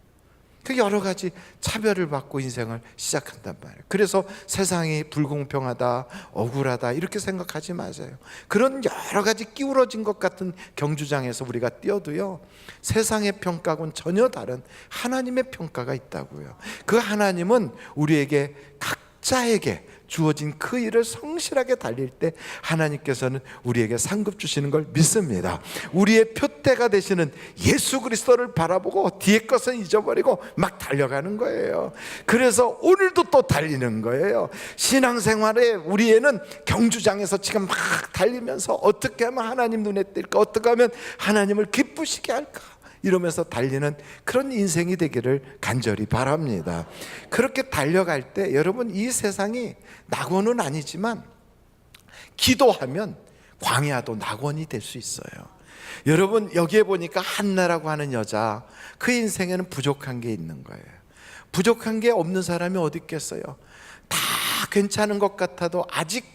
그 여러 가지 차별을 받고 인생을 시작한단 말이에요. 그래서 세상이 불공평하다, 억울하다 이렇게 생각하지 마세요. 그런 여러 가지 기울어진 것 같은 경주장에서 우리가 뛰어도요, 세상의 평가하고는 전혀 다른 하나님의 평가가 있다고요. 그 하나님은 우리에게 각자에게 주어진 그 일을 성실하게 달릴 때 하나님께서는 우리에게 상급 주시는 걸 믿습니다. 우리의 표대가 되시는 예수 그리스도를 바라보고 뒤에 것은 잊어버리고 막 달려가는 거예요. 그래서 오늘도 또 달리는 거예요. 신앙생활에 우리에는 경주장에서 지금 막 달리면서 어떻게 하면 하나님 눈에 띌까, 어떻게 하면 하나님을 기쁘시게 할까, 이러면서 달리는 그런 인생이 되기를 간절히 바랍니다. 그렇게 달려갈 때 여러분, 이 세상이 낙원은 아니지만 기도하면 광야도 낙원이 될 수 있어요. 여러분, 여기에 보니까 한나라고 하는 여자, 그 인생에는 부족한 게 있는 거예요. 부족한 게 없는 사람이 어디 있겠어요? 다 괜찮은 것 같아도 아직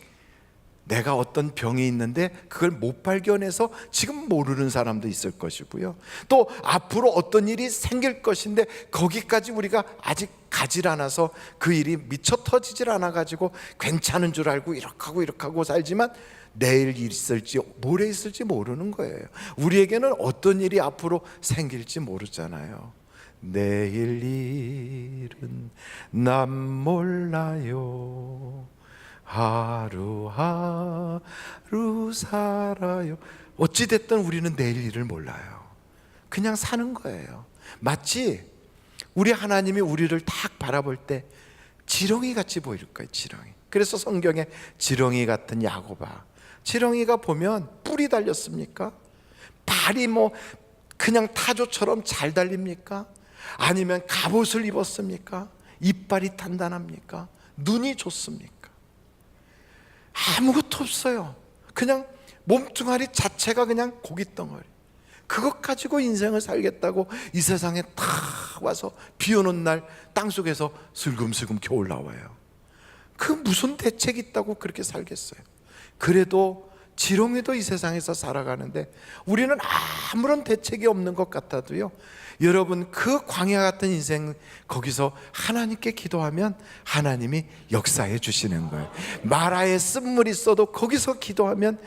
내가 어떤 병이 있는데 그걸 못 발견해서 지금 모르는 사람도 있을 것이고요, 또 앞으로 어떤 일이 생길 것인데 거기까지 우리가 아직 가질 않아서 그 일이 미처 터지질 않아 가지고 괜찮은 줄 알고 이렇게 하고 살지만 내일 있을지 모레 있을지 모르는 거예요. 우리에게는 어떤 일이 앞으로 생길지 모르잖아요. 내일 일은 난 몰라요, 하루하루 살아요. 어찌됐든 우리는 내일 일을 몰라요. 그냥 사는 거예요. 마치 우리 하나님이 우리를 딱 바라볼 때 지렁이 같이 보일 거예요. 지렁이. 그래서 성경에 지렁이 같은 야곱아, 지렁이가 보면 뿔이 달렸습니까? 발이 뭐 그냥 타조처럼 잘 달립니까? 아니면 갑옷을 입었습니까? 이빨이 단단합니까? 눈이 좋습니까? 아무것도 없어요. 그냥 몸뚱아리 자체가 그냥 고깃덩어리. 그것 가지고 인생을 살겠다고 이 세상에 탁 와서 비 오는 날 땅속에서 슬금슬금 겨울 나와요. 그 무슨 대책이 있다고 그렇게 살겠어요? 그래도 지렁이도 이 세상에서 살아가는데 우리는 아무런 대책이 없는 것 같아도요, 여러분, 그 광야 같은 인생, 거기서 하나님께 기도하면 하나님이 역사해 주시는 거예요. 마라에 쓴물이 있어도 거기서 기도하면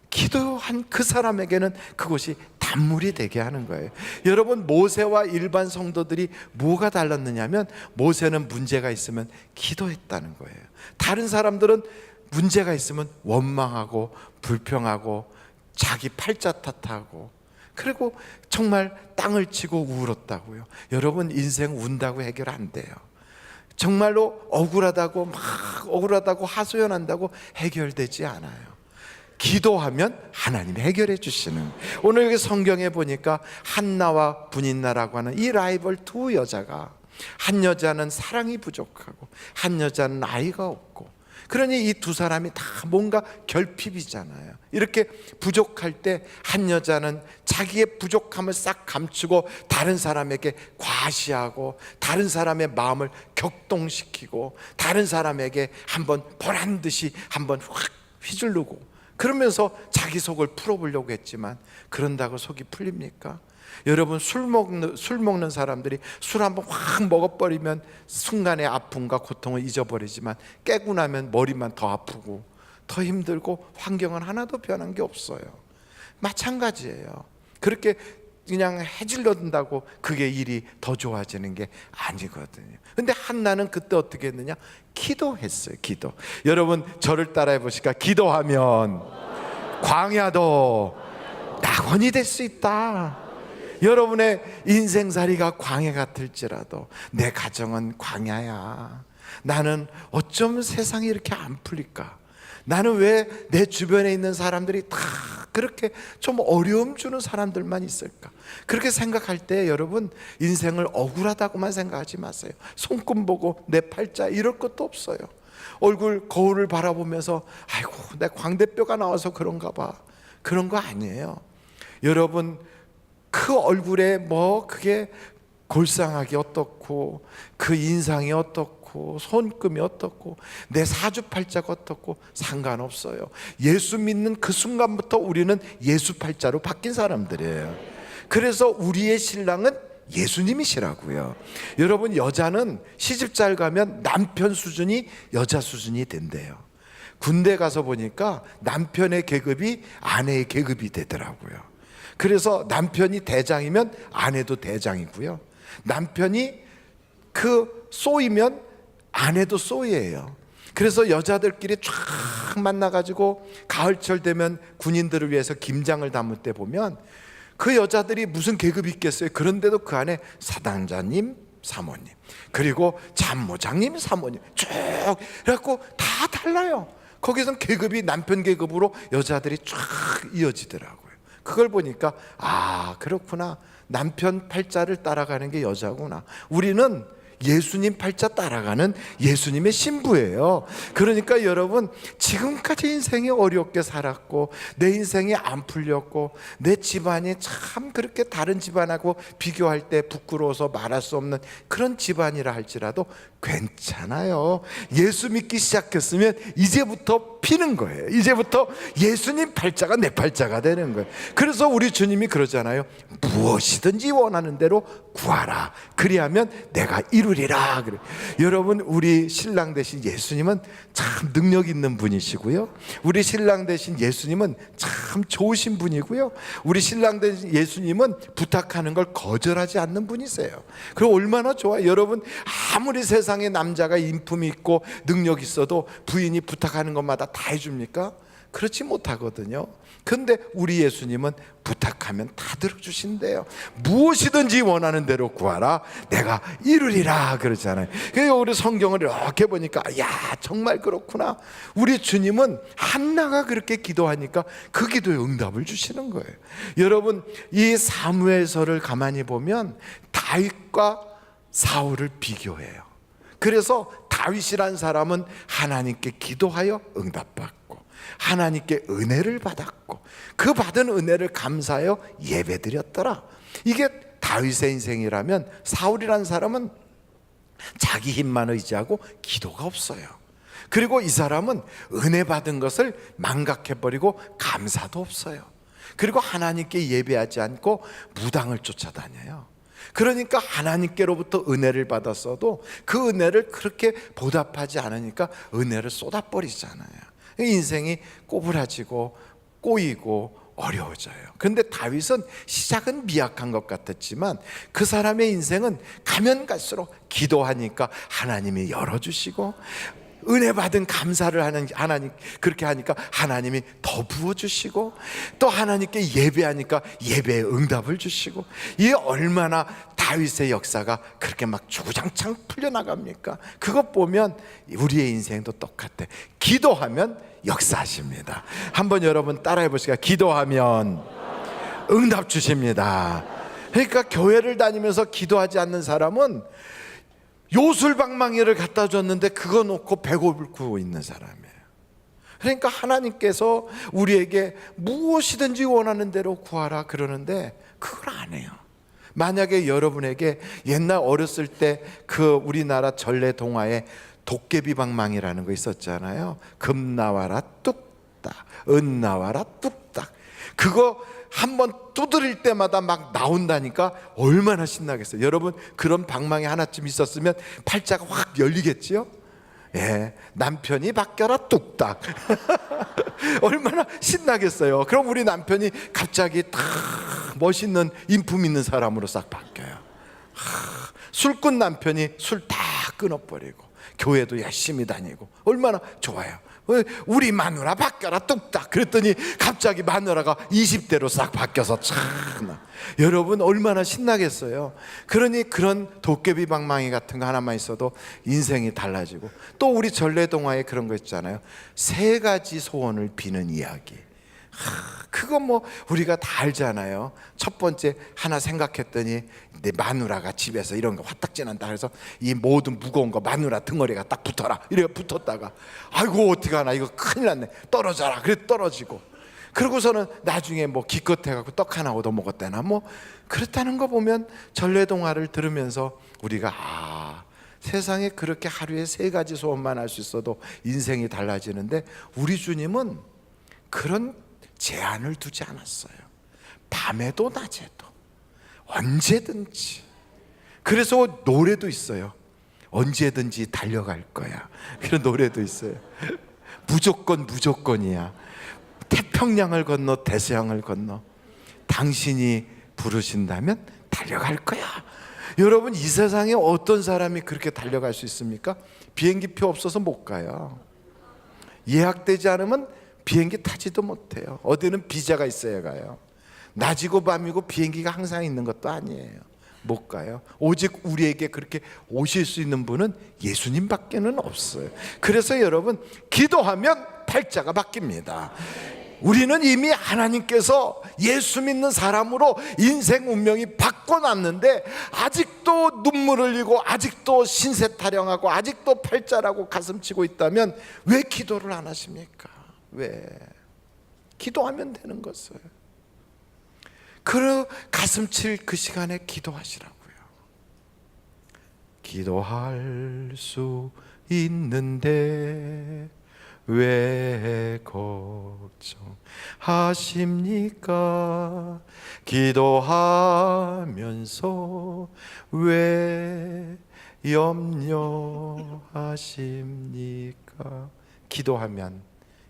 기도한 그 사람에게는 그곳이 단물이 되게 하는 거예요. 여러분, 모세와 일반 성도들이 뭐가 달랐느냐면, 모세는 문제가 있으면 기도했다는 거예요. 다른 사람들은 문제가 있으면 원망하고 불평하고 자기 팔자 탓하고, 그리고 정말 땅을 치고 울었다고요. 여러분, 인생 운다고 해결 안 돼요. 정말로 억울하다고 막 억울하다고 하소연한다고 해결되지 않아요. 기도하면 하나님이 해결해 주시는. 오늘 여기 성경에 보니까 한나와 분인나라고 하는 이 라이벌 두 여자가, 한 여자는 사랑이 부족하고 한 여자는 아이가 없고, 그러니 이 두 사람이 다 뭔가 결핍이잖아요. 이렇게 부족할 때 한 여자는 자기의 부족함을 싹 감추고 다른 사람에게 과시하고 다른 사람의 마음을 격동시키고 다른 사람에게 한번 보란 듯이 한번 확 휘두르고, 그러면서 자기 속을 풀어보려고 했지만 그런다고 속이 풀립니까? 여러분, 술 먹는 사람들이 술 한번 확 먹어버리면 순간의 아픔과 고통을 잊어버리지만 깨고 나면 머리만 더 아프고 더 힘들고 환경은 하나도 변한 게 없어요. 마찬가지예요. 그렇게 그냥 해질러든다고 그게 일이 더 좋아지는 게 아니거든요. 근데 한나는 그때 어떻게 했느냐? 기도했어요. 기도. 여러분, 저를 따라해 보실까? 기도하면 광야도 낙원이 될 수 있다. 여러분의 인생살이가 광야 같을지라도 내 가정은 광야야. 나는 어쩜 세상이 이렇게 안 풀릴까? 나는 왜 내 주변에 있는 사람들이 다 그렇게 좀 어려움 주는 사람들만 있을까? 그렇게 생각할 때 여러분, 인생을 억울하다고만 생각하지 마세요. 손금 보고 내 팔자 이럴 것도 없어요. 얼굴 거울을 바라보면서 아이고 내 광대뼈가 나와서 그런가 봐, 그런 거 아니에요. 여러분, 그 얼굴에 뭐 그게 골상하기 어떻고, 그 인상이 어떻고, 손금이 어떻고, 내 사주팔자가 어떻고 상관없어요. 예수 믿는 그 순간부터 우리는 예수팔자로 바뀐 사람들이에요. 그래서 우리의 신랑은 예수님이시라고요. 여러분, 여자는 시집 잘 가면 남편 수준이 여자 수준이 된대요. 군대 가서 보니까 남편의 계급이 아내의 계급이 되더라고요. 그래서 남편이 대장이면 아내도 대장이고요, 남편이 그 쏘이면 아내도 쏘이예요. 그래서 여자들끼리 쫙 만나가지고 가을철 되면 군인들을 위해서 김장을 담을 때 보면 그 여자들이 무슨 계급이 있겠어요? 그런데도 그 안에 사단장님, 사모님, 그리고 참모장님, 사모님 쭉 해갖고 다 달라요. 거기선 계급이 남편 계급으로 여자들이 쫙 이어지더라고요. 그걸 보니까 아, 그렇구나, 남편 팔자를 따라가는 게 여자구나. 우리는 예수님 팔자 따라가는 예수님의 신부예요. 그러니까 여러분, 지금까지 인생이 어렵게 살았고 내 인생이 안 풀렸고 내 집안이 참 그렇게 다른 집안하고 비교할 때 부끄러워서 말할 수 없는 그런 집안이라 할지라도 괜찮아요. 예수 믿기 시작했으면 이제부터 피는 거예요. 이제부터 예수님 팔자가 내 팔자가 되는 거예요. 그래서 우리 주님이 그러잖아요. 무엇이든지 원하는 대로 구하라, 그리하면 내가 이루리라. 그래. 여러분, 우리 신랑 대신 예수님은 참 능력 있는 분이시고요, 우리 신랑 대신 예수님은 참 좋으신 분이고요, 우리 신랑 대신 예수님은 부탁하는 걸 거절하지 않는 분이세요. 그럼 얼마나 좋아요. 여러분, 아무리 세상에 남자가 인품이 있고 능력 있어도 부인이 부탁하는 것마다 다 해줍니까? 그렇지 못하거든요. 근데 우리 예수님은 부탁하면 다 들어주신대요. 무엇이든지 원하는 대로 구하라, 내가 이루리라 그러잖아요. 그래서 우리 성경을 이렇게 보니까 야, 정말 그렇구나. 우리 주님은 한나가 그렇게 기도하니까 그 기도에 응답을 주시는 거예요. 여러분, 이 사무엘서를 가만히 보면 다윗과 사울을 비교해요. 그래서 다윗이란 사람은 하나님께 기도하여 응답받고 하나님께 은혜를 받았고 그 받은 은혜를 감사하여 예배드렸더라. 이게 다윗의 인생이라면, 사울이란 사람은 자기 힘만 의지하고 기도가 없어요. 그리고 이 사람은 은혜 받은 것을 망각해버리고 감사도 없어요. 그리고 하나님께 예배하지 않고 무당을 쫓아다녀요. 그러니까 하나님께로부터 은혜를 받았어도 그 은혜를 그렇게 보답하지 않으니까 은혜를 쏟아버리잖아요. 인생이 꼬부라지고 꼬이고 어려워져요. 그런데 다윗은 시작은 미약한 것 같았지만 그 사람의 인생은 가면 갈수록 기도하니까 하나님이 열어주시고, 은혜 받은 감사를 하는 하나님, 그렇게 하니까 하나님이 더 부어주시고, 또 하나님께 예배하니까 예배의 응답을 주시고, 이게 얼마나 다윗의 역사가 그렇게 막 주구장창 풀려나갑니까? 그것 보면 우리의 인생도 똑같아. 기도하면 역사하십니다. 한번 여러분 따라해 보시죠. 기도하면 응답 주십니다. 그러니까 교회를 다니면서 기도하지 않는 사람은 요술방망이를 갖다 줬는데 그거 놓고 배고프고 있는 사람이에요. 그러니까 하나님께서 우리에게 무엇이든지 원하는 대로 구하라 그러는데 그걸 안 해요. 만약에 여러분에게 옛날 어렸을 때 그 우리나라 전래 동화에 도깨비 방망이라는 거 있었잖아요. 금 나와라 뚝딱, 은 나와라 뚝딱. 그거 한번 두드릴 때마다 막 나온다니까 얼마나 신나겠어요. 여러분, 그런 방망이 하나쯤 있었으면 팔자가 확 열리겠지요. 예, 남편이 바뀌어라 뚝딱. 얼마나 신나겠어요. 그럼 우리 남편이 갑자기 딱 멋있는 인품 있는 사람으로 싹 바뀌어요. 술꾼 남편이 술 다 끊어버리고 교회도 열심히 다니고 얼마나 좋아요. 우리 마누라 바뀌어라 뚝딱 그랬더니 갑자기 마누라가 20대로 싹 바뀌어서 참, 여러분 얼마나 신나겠어요. 그러니 그런 도깨비 방망이 같은 거 하나만 있어도 인생이 달라지고, 또 우리 전래동화에 그런 거 있잖아요. 3가지 소원을 비는 이야기. 그거 뭐 우리가 다 알잖아요. 첫 번째 하나 생각했더니 내 마누라가 집에서 이런 거 화딱지난다 그래서 이 모든 무거운 거 마누라 등어리가 딱 붙어라 이래 붙었다가 아이고 어떡하나 이거 큰일 났네 떨어져라 그래 떨어지고 그러고서는 나중에 뭐 기껏해갖고 떡 하나 얻어 먹었다나 뭐 그렇다는 거 보면 전래동화를 들으면서 우리가 세상에 그렇게 하루에 3가지 소원만 할 수 있어도 인생이 달라지는데 우리 주님은 그런 제한을 두지 않았어요. 밤에도 낮에도 언제든지. 그래서 노래도 있어요. 언제든지 달려갈 거야. 그런 노래도 있어요. 무조건이야. 태평양을 건너 대서양을 건너 당신이 부르신다면 달려갈 거야. 여러분 이 세상에 어떤 사람이 그렇게 달려갈 수 있습니까? 비행기표 없어서 못 가요. 예약되지 않으면 비행기 타지도 못해요. 어디는 비자가 있어야 가요. 낮이고 밤이고 비행기가 항상 있는 것도 아니에요. 못 가요. 오직 우리에게 그렇게 오실 수 있는 분은 예수님밖에는 없어요. 그래서 여러분 기도하면 팔자가 바뀝니다. 우리는 이미 하나님께서 예수 믿는 사람으로 인생 운명이 바꿔놨는데 아직도 눈물 흘리고 아직도 신세 타령하고 아직도 팔자라고 가슴치고 있다면 왜 기도를 안 하십니까? 왜? 기도하면 되는 것을. 그 가슴칠 그 시간에 기도하시라고요. 기도할 수 있는데 왜 걱정하십니까? 기도하면서 왜 염려하십니까? 기도하면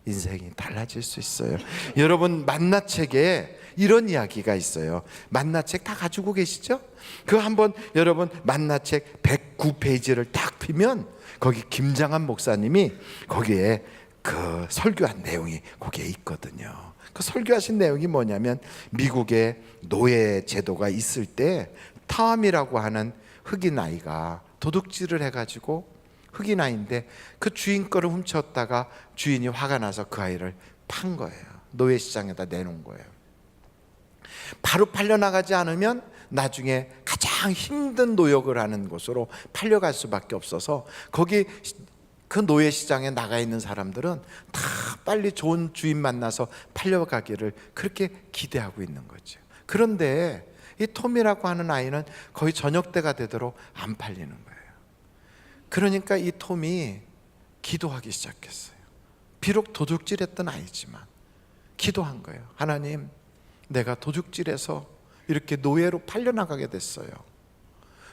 인생이 달라질 수 있어요. 여러분 만나책에 이런 이야기가 있어요. 만나책 다 가지고 계시죠? 그 한번 여러분 만나책 109페이지를 딱 피면 거기 김장한 목사님이 거기에 그 설교한 내용이 거기에 있거든요. 그 설교하신 내용이 뭐냐면 미국의 노예 제도가 있을 때 탐이라고 하는 흑인 아이가 도둑질을 해가지고 흑인 아이인데 그 주인 거를 훔쳤다가 주인이 화가 나서 그 아이를 판 거예요. 노예 시장에다 내놓은 거예요. 바로 팔려나가지 않으면 나중에 가장 힘든 노역을 하는 곳으로 팔려갈 수밖에 없어서 거기 그 노예 시장에 나가 있는 사람들은 다 빨리 좋은 주인 만나서 팔려가기를 그렇게 기대하고 있는 거죠. 그런데 이 톰이라고 하는 아이는 거의 저녁 때가 되도록 안 팔리는 거예요. 그러니까 이 톰이 기도하기 시작했어요. 비록 도둑질했던 아이지만 기도한 거예요. 하나님, 내가 도둑질해서 이렇게 노예로 팔려나가게 됐어요.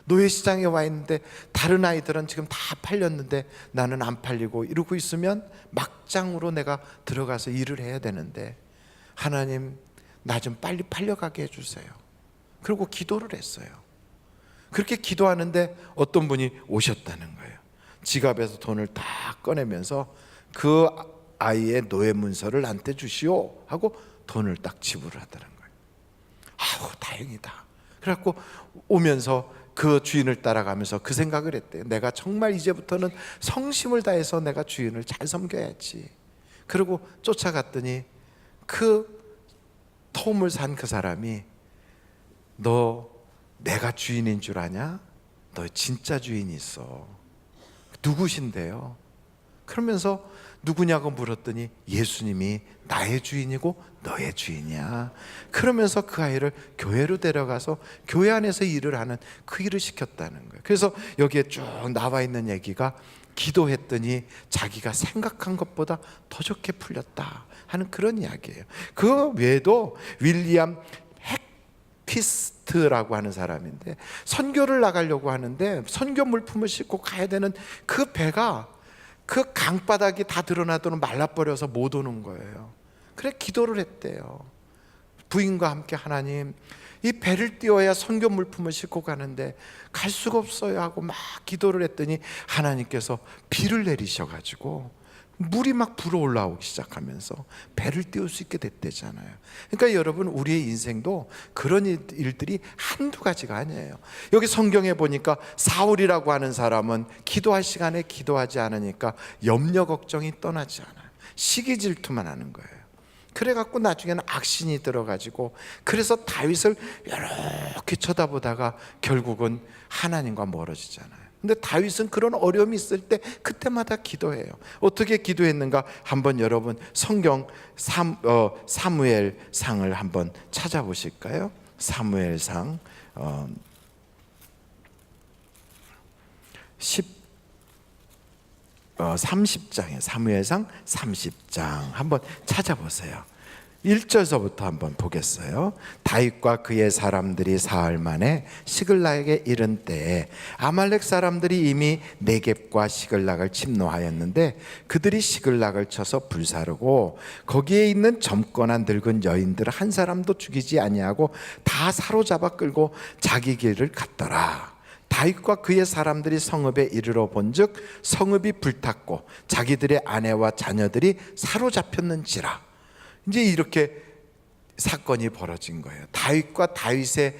노예 시장에 와 있는데 다른 아이들은 지금 다 팔렸는데 나는 안 팔리고 이러고 있으면 막장으로 내가 들어가서 일을 해야 되는데 하나님 나 좀 빨리 팔려가게 해주세요. 그리고 기도를 했어요. 그렇게 기도하는데 어떤 분이 오셨다는 거예요. 지갑에서 돈을 다 꺼내면서 그 아이의 노예 문서를 나한테 주시오 하고 돈을 딱 지불을 하더라는 거예요. 아우 다행이다. 그래갖고 오면서 그 주인을 따라가면서 그 생각을 했대요. 내가 정말 이제부터는 성심을 다해서 내가 주인을 잘 섬겨야지. 그리고 쫓아갔더니 그 톰을 산 그 사람이 너 내가 주인인 줄 아냐? 너 진짜 주인이 있어. 누구신데요? 그러면서 누구냐고 물었더니 예수님이 나의 주인이고 너의 주인이야. 그러면서 그 아이를 교회로 데려가서 교회 안에서 일을 하는 그 일을 시켰다는 거예요. 그래서 여기에 쭉 나와 있는 얘기가 기도했더니 자기가 생각한 것보다 더 좋게 풀렸다 하는 그런 이야기예요. 그 외에도 윌리엄 핵피스트라고 하는 사람인데 선교를 나가려고 하는데 선교 물품을 싣고 가야 되는 그 배가 그 강바닥이 다 드러나도록 말라버려서 못 오는 거예요. 그래 기도를 했대요. 부인과 함께 하나님 이 배를 띄워야 선교 물품을 싣고 가는데 갈 수가 없어요 하고 막 기도를 했더니 하나님께서 비를 내리셔가지고 물이 막 불어올라오기 시작하면서 배를 띄울 수 있게 됐대잖아요. 그러니까 여러분 우리의 인생도 그런 일들이 한두 가지가 아니에요. 여기 성경에 보니까 사울이라고 하는 사람은 기도할 시간에 기도하지 않으니까 염려 걱정이 떠나지 않아요. 시기 질투만 하는 거예요. 그래갖고 나중에는 악신이 들어가지고, 그래서 다윗을 이렇게 쳐다보다가 결국은 하나님과 멀어지잖아요. 근데 다윗은 그런 어려움이 있을 때 그때마다 기도해요. 어떻게 기도했는가? 한번 여러분 성경 사무엘상을 한번 찾아보실까요? 사무엘상 30장에 사무엘상 30장 한번 찾아보세요. 1절서부터 한번 보겠어요. 다윗과 그의 사람들이 사흘 만에 시글락에 이른 때에 아말렉 사람들이 이미 네겝과 시글락을 침노하였는데 그들이 시글락을 쳐서 불사르고 거기에 있는 젊거나 늙은 여인들 한 사람도 죽이지 아니하고 다 사로잡아 끌고 자기 길을 갔더라. 다윗과 그의 사람들이 성읍에 이르러 본즉 성읍이 불탔고 자기들의 아내와 자녀들이 사로잡혔는지라. 이제 이렇게 사건이 벌어진 거예요. 다윗과 다윗의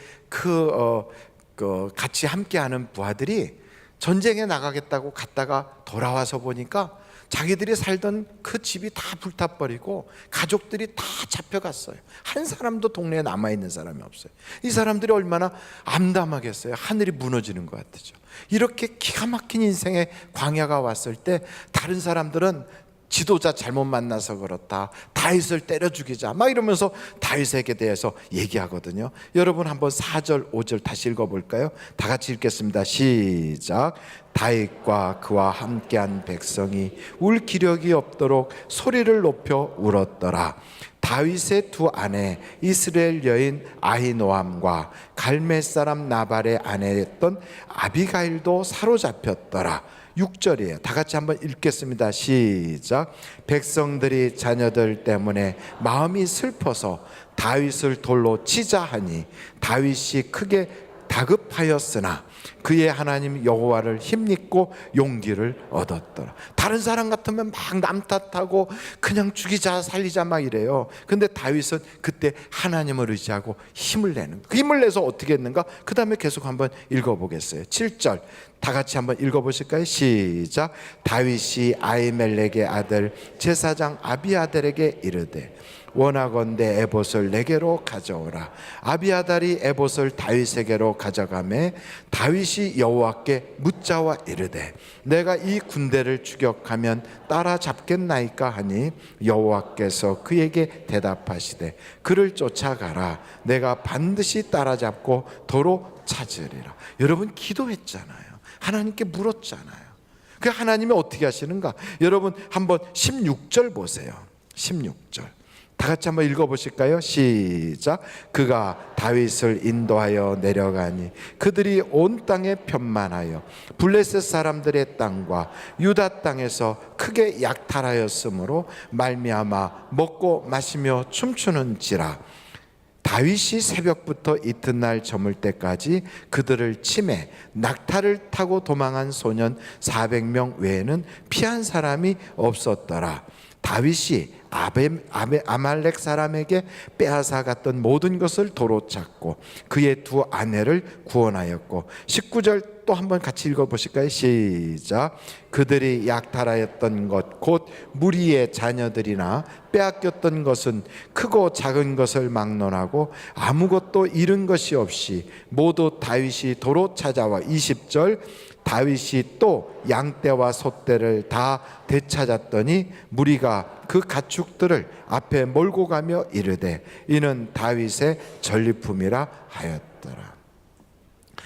같이 함께하는 부하들이 전쟁에 나가겠다고 갔다가 돌아와서 보니까 자기들이 살던 그 집이 다 불타버리고 가족들이 다 잡혀갔어요. 한 사람도 동네에 남아있는 사람이 없어요. 이 사람들이 얼마나 암담하겠어요. 하늘이 무너지는 것 같죠. 이렇게 기가 막힌 인생의 광야가 왔을 때 다른 사람들은 지도자 잘못 만나서 그렇다, 다윗을 때려 죽이자 막 이러면서 다윗에게 대해서 얘기하거든요. 여러분 한번 4절 5절 다시 읽어볼까요? 다 같이 읽겠습니다. 시작. 다윗과 그와 함께한 백성이 울 기력이 없도록 소리를 높여 울었더라. 다윗의 두 아내 이스라엘 여인 아히노암과 갈멜 사람 나발의 아내였던 아비가일도 사로잡혔더라. 6절이에요. 다 같이 한번 읽겠습니다. 시작. 백성들이 자녀들 때문에 마음이 슬퍼서 다윗을 돌로 치자 하니 다윗이 크게 다급하였으나 그의 하나님 여호와를 힘입고 용기를 얻었더라. 다른 사람 같으면 막 남 탓하고 그냥 죽이자 살리자 막 이래요. 근데 다윗은 그때 하나님을 의지하고 힘을 내는, 그 힘을 내서 어떻게 했는가? 그 다음에 계속 한번 읽어보겠어요. 7절 다 같이 한번 읽어보실까요? 시작. 다윗이 아히멜렉의 아들 제사장 아비아달에게 이르되 원하건대 에봇을 내게로 가져오라. 아비아달이 에봇을 다윗에게로 가져가매 다윗이 여호와께 묻자와 이르되 내가 이 군대를 추격하면 따라잡겠나이까 하니 여호와께서 그에게 대답하시되 그를 쫓아가라. 내가 반드시 따라잡고 도로 찾으리라. 여러분 기도했잖아요. 하나님께 물었잖아요. 그 하나님이 어떻게 하시는가? 여러분 한번 16절 보세요. 16절 다 같이 한번 읽어보실까요? 시작. 그가 다윗을 인도하여 내려가니 그들이 온 땅에 편만하여 블레셋 사람들의 땅과 유다 땅에서 크게 약탈하였으므로 말미암아 먹고 마시며 춤추는지라. 다윗이 새벽부터 이튿날 저물 때까지 그들을 치매 낙타를 타고 도망한 소년 400명 외에는 피한 사람이 없었더라. 다윗이 아말렉 사람에게 빼앗아 갔던 모든 것을 도로 찾고 그의 두 아내를 구원하였고 19절 또 한번 같이 읽어보실까요? 시작. 그들이 약탈하였던 것 곧 무리의 자녀들이나 빼앗겼던 것은 크고 작은 것을 막론하고 아무것도 잃은 것이 없이 모두 다윗이 도로 찾아와 20절 다윗이 또 양떼와 소떼를 다 되찾았더니 무리가 그 가축들을 앞에 몰고 가며 이르되 이는 다윗의 전리품이라 하였더라.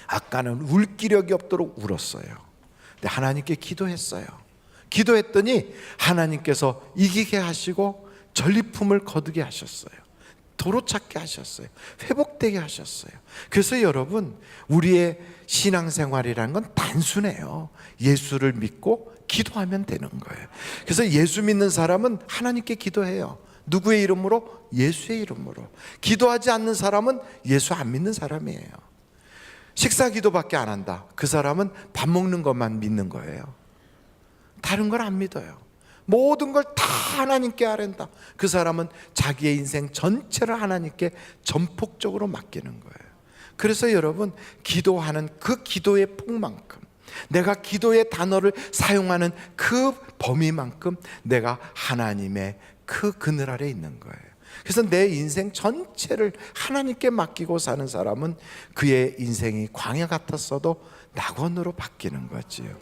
아까는 울 기력이 없도록 울었어요. 근데 하나님께 기도했어요. 기도했더니 하나님께서 이기게 하시고 전리품을 거두게 하셨어요. 도로 찾게 하셨어요. 회복되게 하셨어요. 그래서 여러분 우리의 신앙생활이라는 건 단순해요. 예수를 믿고 기도하면 되는 거예요. 그래서 예수 믿는 사람은 하나님께 기도해요. 누구의 이름으로? 예수의 이름으로. 기도하지 않는 사람은 예수 안 믿는 사람이에요. 식사 기도밖에 안 한다. 그 사람은 밥 먹는 것만 믿는 거예요. 다른 걸 안 믿어요. 모든 걸 다 하나님께 아랜다. 그 사람은 자기의 인생 전체를 하나님께 전폭적으로 맡기는 거예요. 그래서 여러분 기도하는 그 기도의 폭만큼, 내가 기도의 단어를 사용하는 그 범위만큼 내가 하나님의 그 그늘 아래 있는 거예요. 그래서 내 인생 전체를 하나님께 맡기고 사는 사람은 그의 인생이 광야 같았어도 낙원으로 바뀌는 거지요.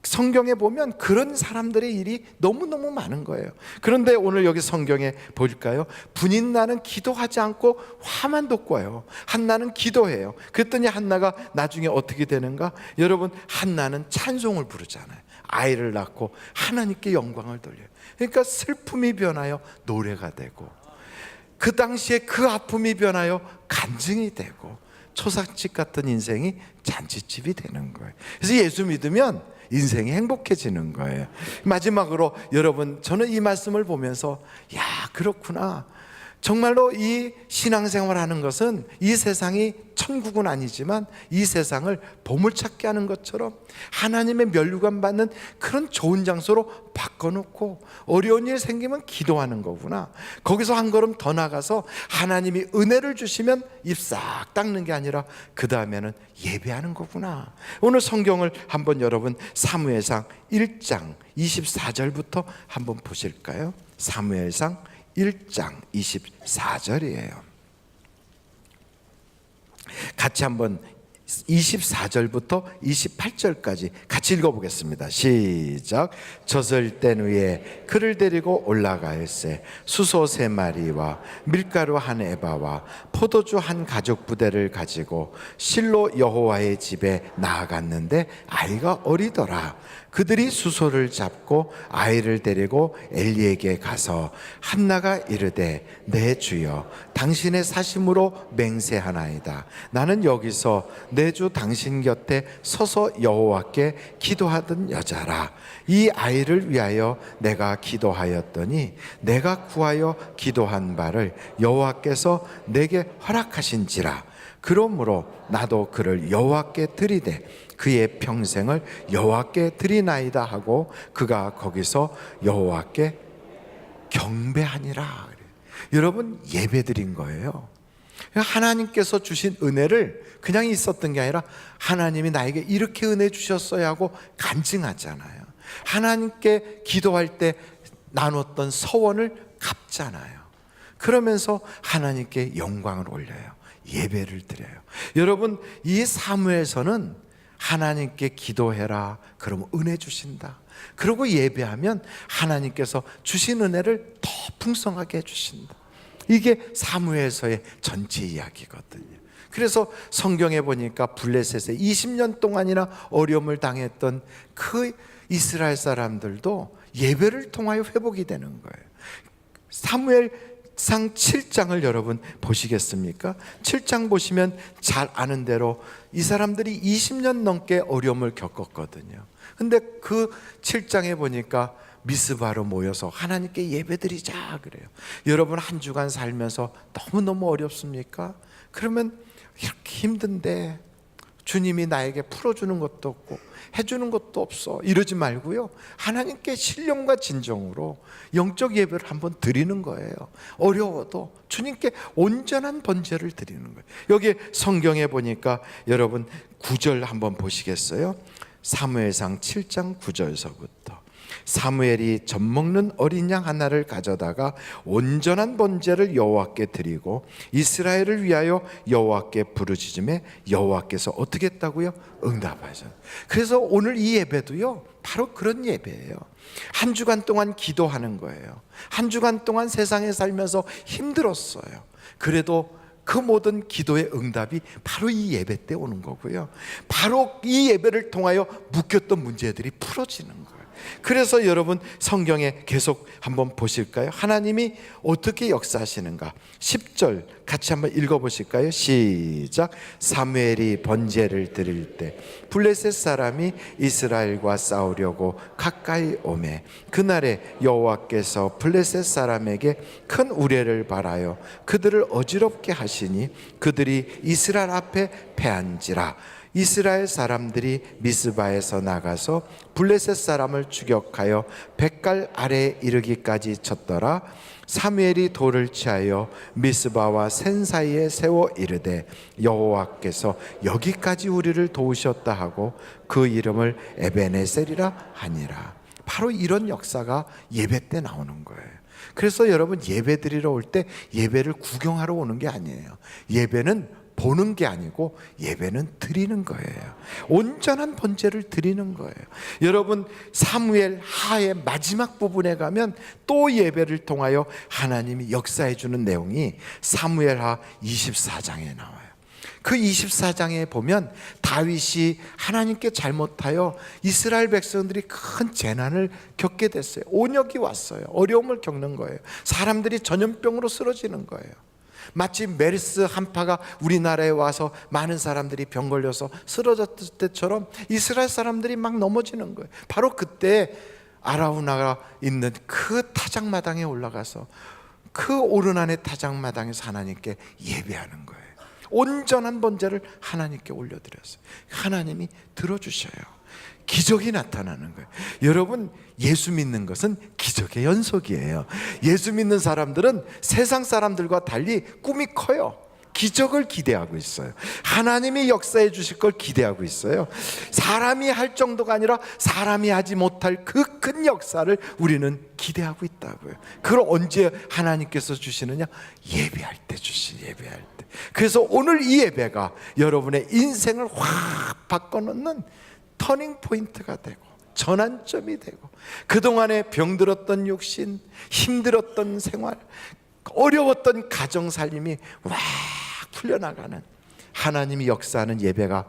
성경에 보면 그런 사람들의 일이 너무너무 많은 거예요. 그런데 오늘 여기 성경에 볼까요? 분인나는 기도하지 않고 화만 돋궈요. 한나는 기도해요. 그랬더니 한나가 나중에 어떻게 되는가? 여러분, 한나는 찬송을 부르잖아요. 아이를 낳고 하나님께 영광을 돌려요. 그러니까 슬픔이 변하여 노래가 되고, 그 당시에 그 아픔이 변하여 간증이 되고, 초상집 같은 인생이 잔치집이 되는 거예요. 그래서 예수 믿으면 인생이 행복해지는 거예요. 마지막으로 여러분, 저는 이 말씀을 보면서 야, 그렇구나. 정말로 이 신앙생활 하는 것은 이 세상이 천국은 아니지만 이 세상을 보물찾기 하는 것처럼 하나님의 면류관 받는 그런 좋은 장소로 바꿔놓고 어려운 일 생기면 기도하는 거구나. 거기서 한 걸음 더 나가서 하나님이 은혜를 주시면 입 싹 닦는 게 아니라 그 다음에는 예배하는 거구나. 오늘 성경을 한번 여러분 사무엘상 1장 24절부터 한번 보실까요? 사무엘상 1장 24절이에요. 같이 한번 24절부터 28절까지 같이 읽어보겠습니다. 시작. 젖을 뗀 후에 그를 데리고 올라가일세 수소 3마리와 밀가루 1에바와 포도주 1가죽 부대를 가지고 실로 여호와의 집에 나아갔는데 아이가 어리더라. 그들이 수소를 잡고 아이를 데리고 엘리에게 가서 한나가 이르되 내 주여 당신의 사심으로 맹세하나이다. 나는 여기서 내 주 당신 곁에 서서 여호와께 기도하던 여자라. 이 아이를 위하여 내가 기도하였더니 내가 구하여 기도한 바를 여호와께서 내게 허락하신지라. 그러므로 나도 그를 여호와께 드리되 그의 평생을 여호와께 드리나이다 하고 그가 거기서 여호와께 경배하니라. 여러분, 예배드린 거예요. 하나님께서 주신 은혜를 그냥 있었던 게 아니라 하나님이 나에게 이렇게 은혜 주셨어야 하고 간증하잖아요. 하나님께 기도할 때 나눴던 서원을 갚잖아요. 그러면서 하나님께 영광을 올려요. 예배를 드려요. 여러분, 이 사무엘서는 하나님께 기도해라. 그러면 은혜 주신다. 그리고 예배하면 하나님께서 주신 은혜를 더 풍성하게 해주신다. 이게 사무엘서의 전체 이야기거든요. 그래서 성경에 보니까 블레셋에 20년 동안이나 어려움을 당했던 그 이스라엘 사람들도 예배를 통하여 회복이 되는 거예요. 사무엘상 7장을 여러분 보시겠습니까? 7장 보시면 잘 아는 대로 이 사람들이 20년 넘게 어려움을 겪었거든요. 근데 그 7장에 보니까 미스바로 모여서 하나님께 예배드리자 그래요. 여러분, 한 주간 살면서 너무너무 어렵습니까? 그러면 이렇게 힘든데 주님이 나에게 풀어주는 것도 없고 해주는 것도 없어 이러지 말고요, 하나님께 신령과 진정으로 영적 예배를 한번 드리는 거예요. 어려워도 주님께 온전한 번제를 드리는 거예요. 여기 성경에 보니까 여러분 9절 한번 보시겠어요? 사무엘상 7장 9절서부터 사무엘이 젖먹는 어린 양 하나를 가져다가 온전한 번제를 여호와께 드리고 이스라엘을 위하여 여호와께 부르짖음에 여호와께서 어떻게 했다고요? 응답하셨어요. 그래서 오늘 이 예배도요 바로 그런 예배예요. 한 주간 동안 기도하는 거예요. 한 주간 동안 세상에 살면서 힘들었어요. 그래도 그 모든 기도의 응답이 바로 이 예배 때 오는 거고요, 바로 이 예배를 통하여 묶였던 문제들이 풀어지는 거예요. 그래서 여러분 성경에 계속 한번 보실까요? 하나님이 어떻게 역사하시는가? 10절 같이 한번 읽어보실까요? 시작. 사무엘이 번제를 드릴 때 블레셋 사람이 이스라엘과 싸우려고 가까이 오매 그날에 여호와께서 블레셋 사람에게 큰 우레를 발하여 그들을 어지럽게 하시니 그들이 이스라엘 앞에 패한지라. 이스라엘 사람들이 미스바에서 나가서 블레셋 사람을 추격하여 뱃갈 아래에 이르기까지 쳤더라. 사무엘이 돌을 취하여 미스바와 센 사이에 세워 이르되 여호와께서 여기까지 우리를 도우셨다 하고 그 이름을 에베네셀이라 하니라. 바로 이런 역사가 예배 때 나오는 거예요. 그래서 여러분, 예배 드리러 올 때 예배를 구경하러 오는 게 아니에요. 예배는 보는 게 아니고 예배는 드리는 거예요. 온전한 번제를 드리는 거예요. 여러분, 사무엘 하의 마지막 부분에 가면 또 예배를 통하여 하나님이 역사해 주는 내용이 사무엘 하 24장에 나와요. 그 24장에 보면 다윗이 하나님께 잘못하여 이스라엘 백성들이 큰 재난을 겪게 됐어요. 온역이 왔어요. 어려움을 겪는 거예요. 사람들이 전염병으로 쓰러지는 거예요. 마치 메르스 한파가 우리나라에 와서 많은 사람들이 병 걸려서 쓰러졌을 때처럼 이스라엘 사람들이 막 넘어지는 거예요. 바로 그때 아라우나가 있는 그 타작마당에 올라가서 그 오르난의 타작마당에서 하나님께 예배하는 거예요. 온전한 번제를 하나님께 올려드렸어요. 하나님이 들어주셔요. 기적이 나타나는 거예요. 여러분, 예수 믿는 것은 기적의 연속이에요. 예수 믿는 사람들은 세상 사람들과 달리 꿈이 커요. 기적을 기대하고 있어요. 하나님이 역사해 주실 걸 기대하고 있어요. 사람이 할 정도가 아니라 사람이 하지 못할 그 큰 역사를 우리는 기대하고 있다고요. 그걸 언제 하나님께서 주시느냐? 예배할 때 예배할 때. 그래서 오늘 이 예배가 여러분의 인생을 확 바꿔놓는 터닝 포인트가 되고 전환점이 되고, 그동안에 병들었던 육신, 힘들었던 생활, 어려웠던 가정 살림이 와 풀려나가는 하나님이 역사하는 예배가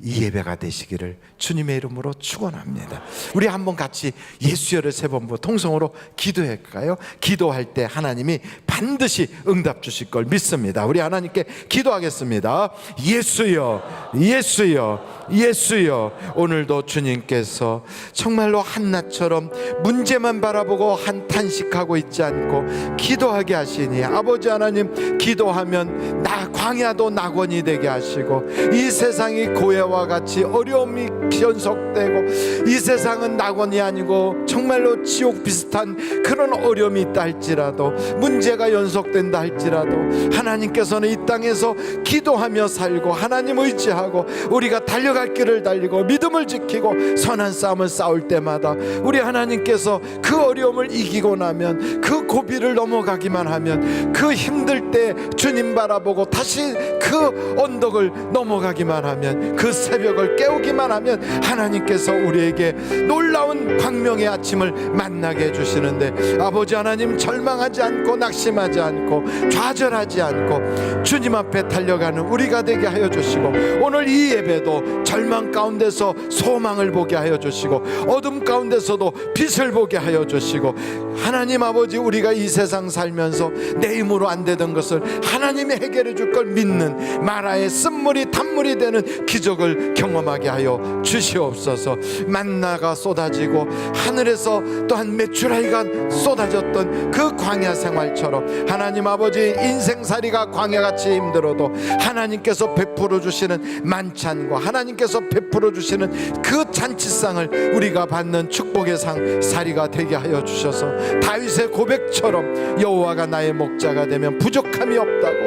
이 예배가 되시기를 주님의 이름으로 축원합니다. 우리 한번 같이 예수여를 세 번부 통성으로 기도할까요? 기도할 때 하나님이 반드시 응답 주실 걸 믿습니다. 우리 하나님께 기도하겠습니다. 예수여, 예수여, 예수여. 오늘도 주님께서 정말로 한나처럼 문제만 바라보고 한탄식하고 있지 않고 기도하게 하시니, 아버지 하나님, 기도하면 광야도 낙원이 되게 하시고, 이 세상이 고해와 같이 어려움이 연속되고, 이 세상은 낙원이 아니고 정말로 지옥 비슷한 그런 어려움이 있다 할지라도, 문제가 연속된다 할지라도, 하나님께서는 이 땅에서 기도하며 살고 하나님 의지하고 우리가 달려갈 길을 달리고 믿음을 지키고 선한 싸움을 싸울 때마다 우리 하나님께서 그 어려움을 이기고 나면, 그 고비를 넘어가기만 하면, 그 힘들 때 주님 바라보고 다시 그 언덕을 넘어가기만 하면, 그 새벽을 깨우기만 하면 하나님께서 우리에게 놀라운 광명의 아침을 만나게 해주시는데, 아버지 하나님, 절망하지 않고 낙심하지 않고 좌절하지 않고 주님 앞에 달려가는 우리가 되게 하여 주시고, 오늘 이 예배도 절망 가운데서 소망을 보게 하여 주시고, 어둠 가운데서도 빛을 보게 하여 주시고, 하나님 아버지, 우리가 이 세상 살면서 내 힘으로 안 되던 것을 하나님이 해결해 줄 걸 믿는 마라의 쓴물이 단물이 되는 기적을 경험하게 하여 주시옵소서. 만나가 쏟아지고 하늘에서 또한 메추라기가 쏟아졌던 그 광야 생활처럼, 하나님 아버지, 인생살이가 광야같이 힘들어도 하나님께서 베풀어 주시는 만찬과 하나님께서 베풀어 주시는 그 잔치상을 우리가 받는 축복의 상사리가 되게 하여 주셔서, 다윗의 고백처럼 여호와가 나의 목자가 되면 부족함이 없다고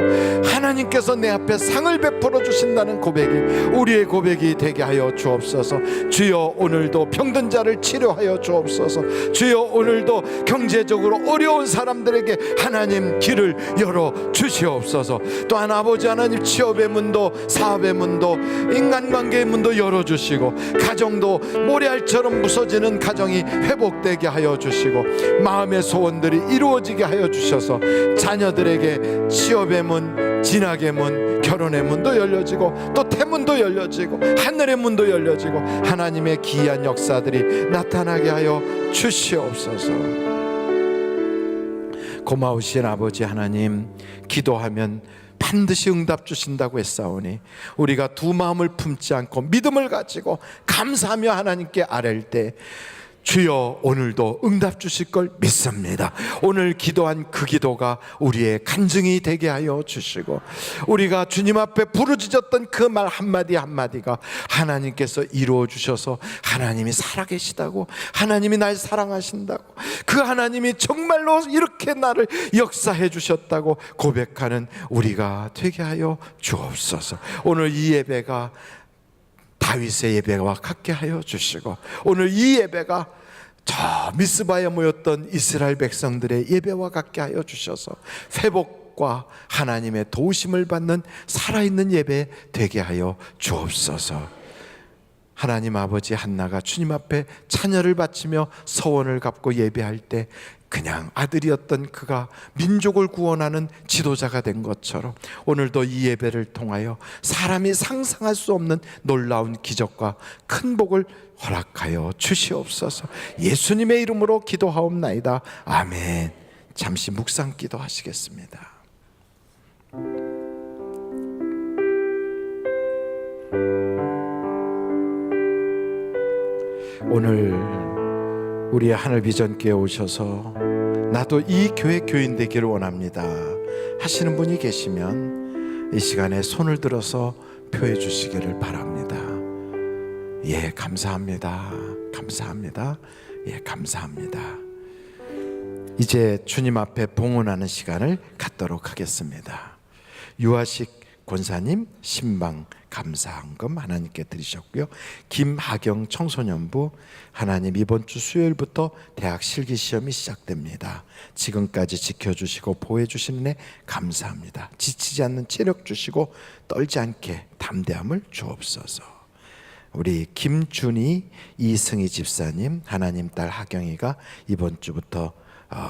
하나님께서 내 앞에 상을 베풀어 주신다는 고백이 우리의 고백이 되게 하여 주옵소서. 주여, 오늘도 병든 자를 치료하여 주옵소서. 주여, 오늘도 경제적으로 어려운 사람들에게 하나님 길을 열어 주시옵소서. 또한 아버지 하나님, 취업의 문도, 사업의 문도, 인간관계의 문도 열어주시고, 가정도 모래알처럼 부서지는 가정이 회복되게 하여 주시고, 마음의 소원들이 이루어지게 하여 주셔서 자녀들에게 취업의 문, 진학의 문, 결혼의 문도 열려지고, 또 태문도 열려지고, 하늘의 문도 열려지고, 하나님의 기이한 역사들이 나타나게 하여 주시옵소서. 고마우신 아버지 하나님, 기도하면 반드시 응답 주신다고 했사오니, 우리가 두 마음을 품지 않고 믿음을 가지고 감사하며 하나님께 아뢰을 때 주여, 오늘도 응답 주실 걸 믿습니다. 오늘 기도한 그 기도가 우리의 간증이 되게 하여 주시고, 우리가 주님 앞에 부르짖었던 그 말 한마디 한마디가 하나님께서 이루어 주셔서, 하나님이 살아계시다고, 하나님이 날 사랑하신다고, 그 하나님이 정말로 이렇게 나를 역사해 주셨다고 고백하는 우리가 되게 하여 주옵소서. 오늘 이 예배가 다윗의 예배와 같게 하여 주시고, 오늘 이 예배가 저 미스바에 모였던 이스라엘 백성들의 예배와 같게 하여 주셔서 회복과 하나님의 도우심을 받는 살아있는 예배 되게 하여 주옵소서. 하나님 아버지, 한나가 주님 앞에 자녀를 바치며 서원을 갚고 예배할 때 그냥 아들이었던 그가 민족을 구원하는 지도자가 된 것처럼 오늘도 이 예배를 통하여 사람이 상상할 수 없는 놀라운 기적과 큰 복을 허락하여 주시옵소서. 예수님의 이름으로 기도하옵나이다. 아멘. 잠시 묵상 기도하시겠습니다. 오늘 우리 하늘비전교회 오셔서 나도 이 교회 교인 되기를 원합니다 하시는 분이 계시면 이 시간에 손을 들어서 표해 주시기를 바랍니다. 예, 감사합니다. 감사합니다. 예, 감사합니다. 이제 주님 앞에 봉헌하는 시간을 갖도록 하겠습니다. 유아식 권사님 신방 감사한금 하나님께 드리셨고요. 김하경 청소년부, 하나님 이번 주 수요일부터 대학 실기시험이 시작됩니다. 지금까지 지켜주시고 보호해주시는 애 감사합니다. 지치지 않는 체력 주시고 떨지 않게 담대함을 주옵소서. 우리 김준희 이승희 집사님, 하나님 딸 하경이가 이번 주부터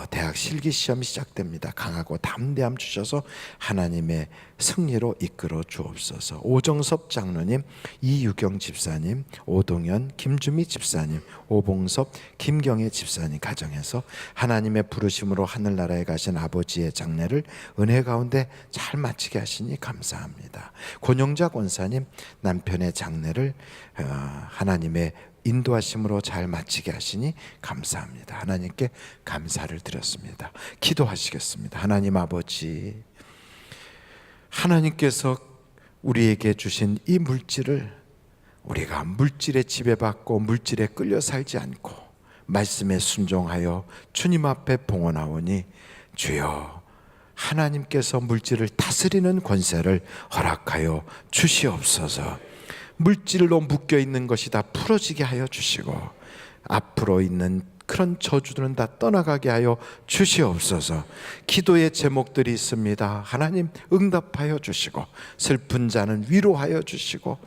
대학 실기시험이 시작됩니다. 강하고 담대함 주셔서 하나님의 승리로 이끌어 주옵소서. 오정섭 장로님, 이유경 집사님, 오동현, 김주미 집사님, 오봉섭, 김경애 집사님 가정에서 하나님의 부르심으로 하늘나라에 가신 아버지의 장례를 은혜 가운데 잘 마치게 하시니 감사합니다. 권영자 권사님, 남편의 장례를 하나님의 인도하심으로 잘 마치게 하시니 감사합니다. 하나님께 감사를 드렸습니다. 기도하시겠습니다. 하나님 아버지, 하나님께서 우리에게 주신 이 물질을 우리가 물질에 지배받고 물질에 끌려 살지 않고 말씀에 순종하여 주님 앞에 봉헌하오니 주여, 하나님께서 물질을 다스리는 권세를 허락하여 주시옵소서. 물질로 묶여 있는 것이 다 풀어지게 하여 주시고 앞으로 있는 그런 저주들은 다 떠나가게 하여 주시옵소서. 기도의 제목들이 있습니다. 하나님 응답하여 주시고 슬픈 자는 위로하여 주시고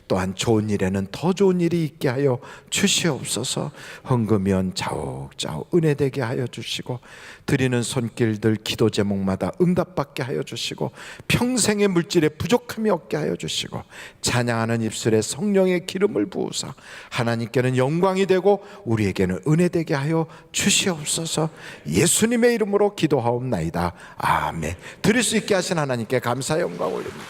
또한 좋은 일에는 더 좋은 일이 있게 하여 주시옵소서. 헌금연 자욱자욱 은혜되게 하여 주시고 드리는 손길들 기도 제목마다 응답받게 하여 주시고 평생의 물질에 부족함이 없게 하여 주시고 찬양하는 입술에 성령의 기름을 부으사 하나님께는 영광이 되고 우리에게는 은혜되게 하여 주시옵소서. 예수님의 이름으로 기도하옵나이다. 아멘. 드릴 수 있게 하신 하나님께 감사 영광 올립니다.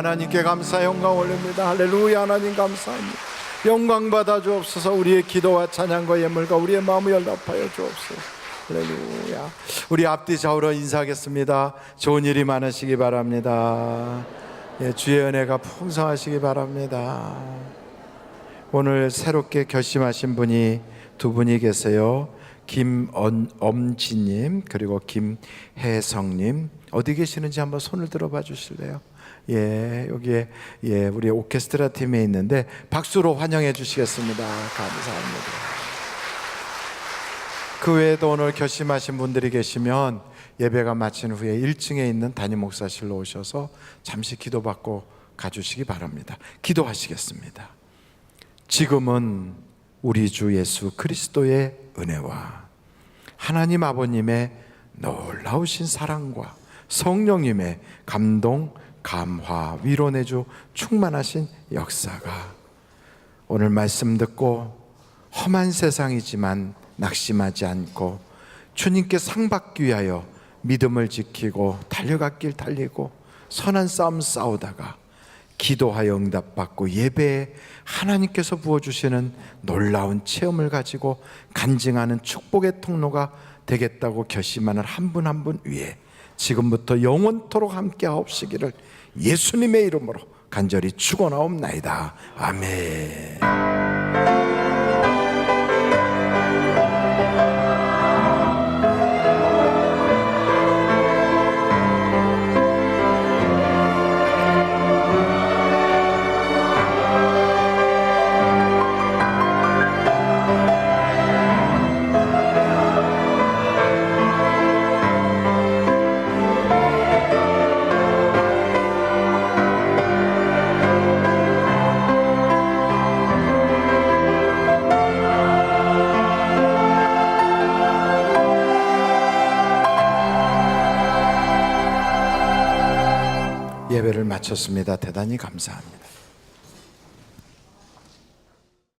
하나님께 감사 영광 올립니다. 할렐루야. 하나님 감사합니다. 영광 받아 주옵소서. 우리의 기도와 찬양과 예물과 우리의 마음을 연락하여 주옵소서. 할렐루야. 우리 앞뒤 좌우로 인사하겠습니다. 좋은 일이 많으시기 바랍니다. 예, 주의 은혜가 풍성하시기 바랍니다. 오늘 새롭게 결심하신 분이 두 분이 계세요. 김엄지님 그리고 김혜성님, 어디 계시는지 한번 손을 들어봐 주실래요? 예, 여기에 우리 오케스트라 팀에 있는데 박수로 환영해 주시겠습니다. 감사합니다. 그 외에도 오늘 결심하신 분들이 계시면 예배가 마친 후에 1층에 있는 담임 목사실로 오셔서 잠시 기도받고 가주시기 바랍니다. 기도하시겠습니다. 지금은 우리 주 예수 그리스도의 은혜와 하나님 아버님의 놀라우신 사랑과 성령님의 감동, 감화, 위로내주 충만하신 역사가 오늘 말씀 듣고 험한 세상이지만 낙심하지 않고 주님께 상 받기 위하여 믿음을 지키고 달려갈 길 달리고 선한 싸움 싸우다가 기도하여 응답받고 예배에 하나님께서 부어주시는 놀라운 체험을 가지고 간증하는 축복의 통로가 되겠다고 결심하는 한 분 한 분 위에 지금부터 영원토록 함께 하옵시기를 예수님의 이름으로 간절히 축원하옵나이다. 아멘. 예배를 마쳤습니다. 대단히 감사합니다.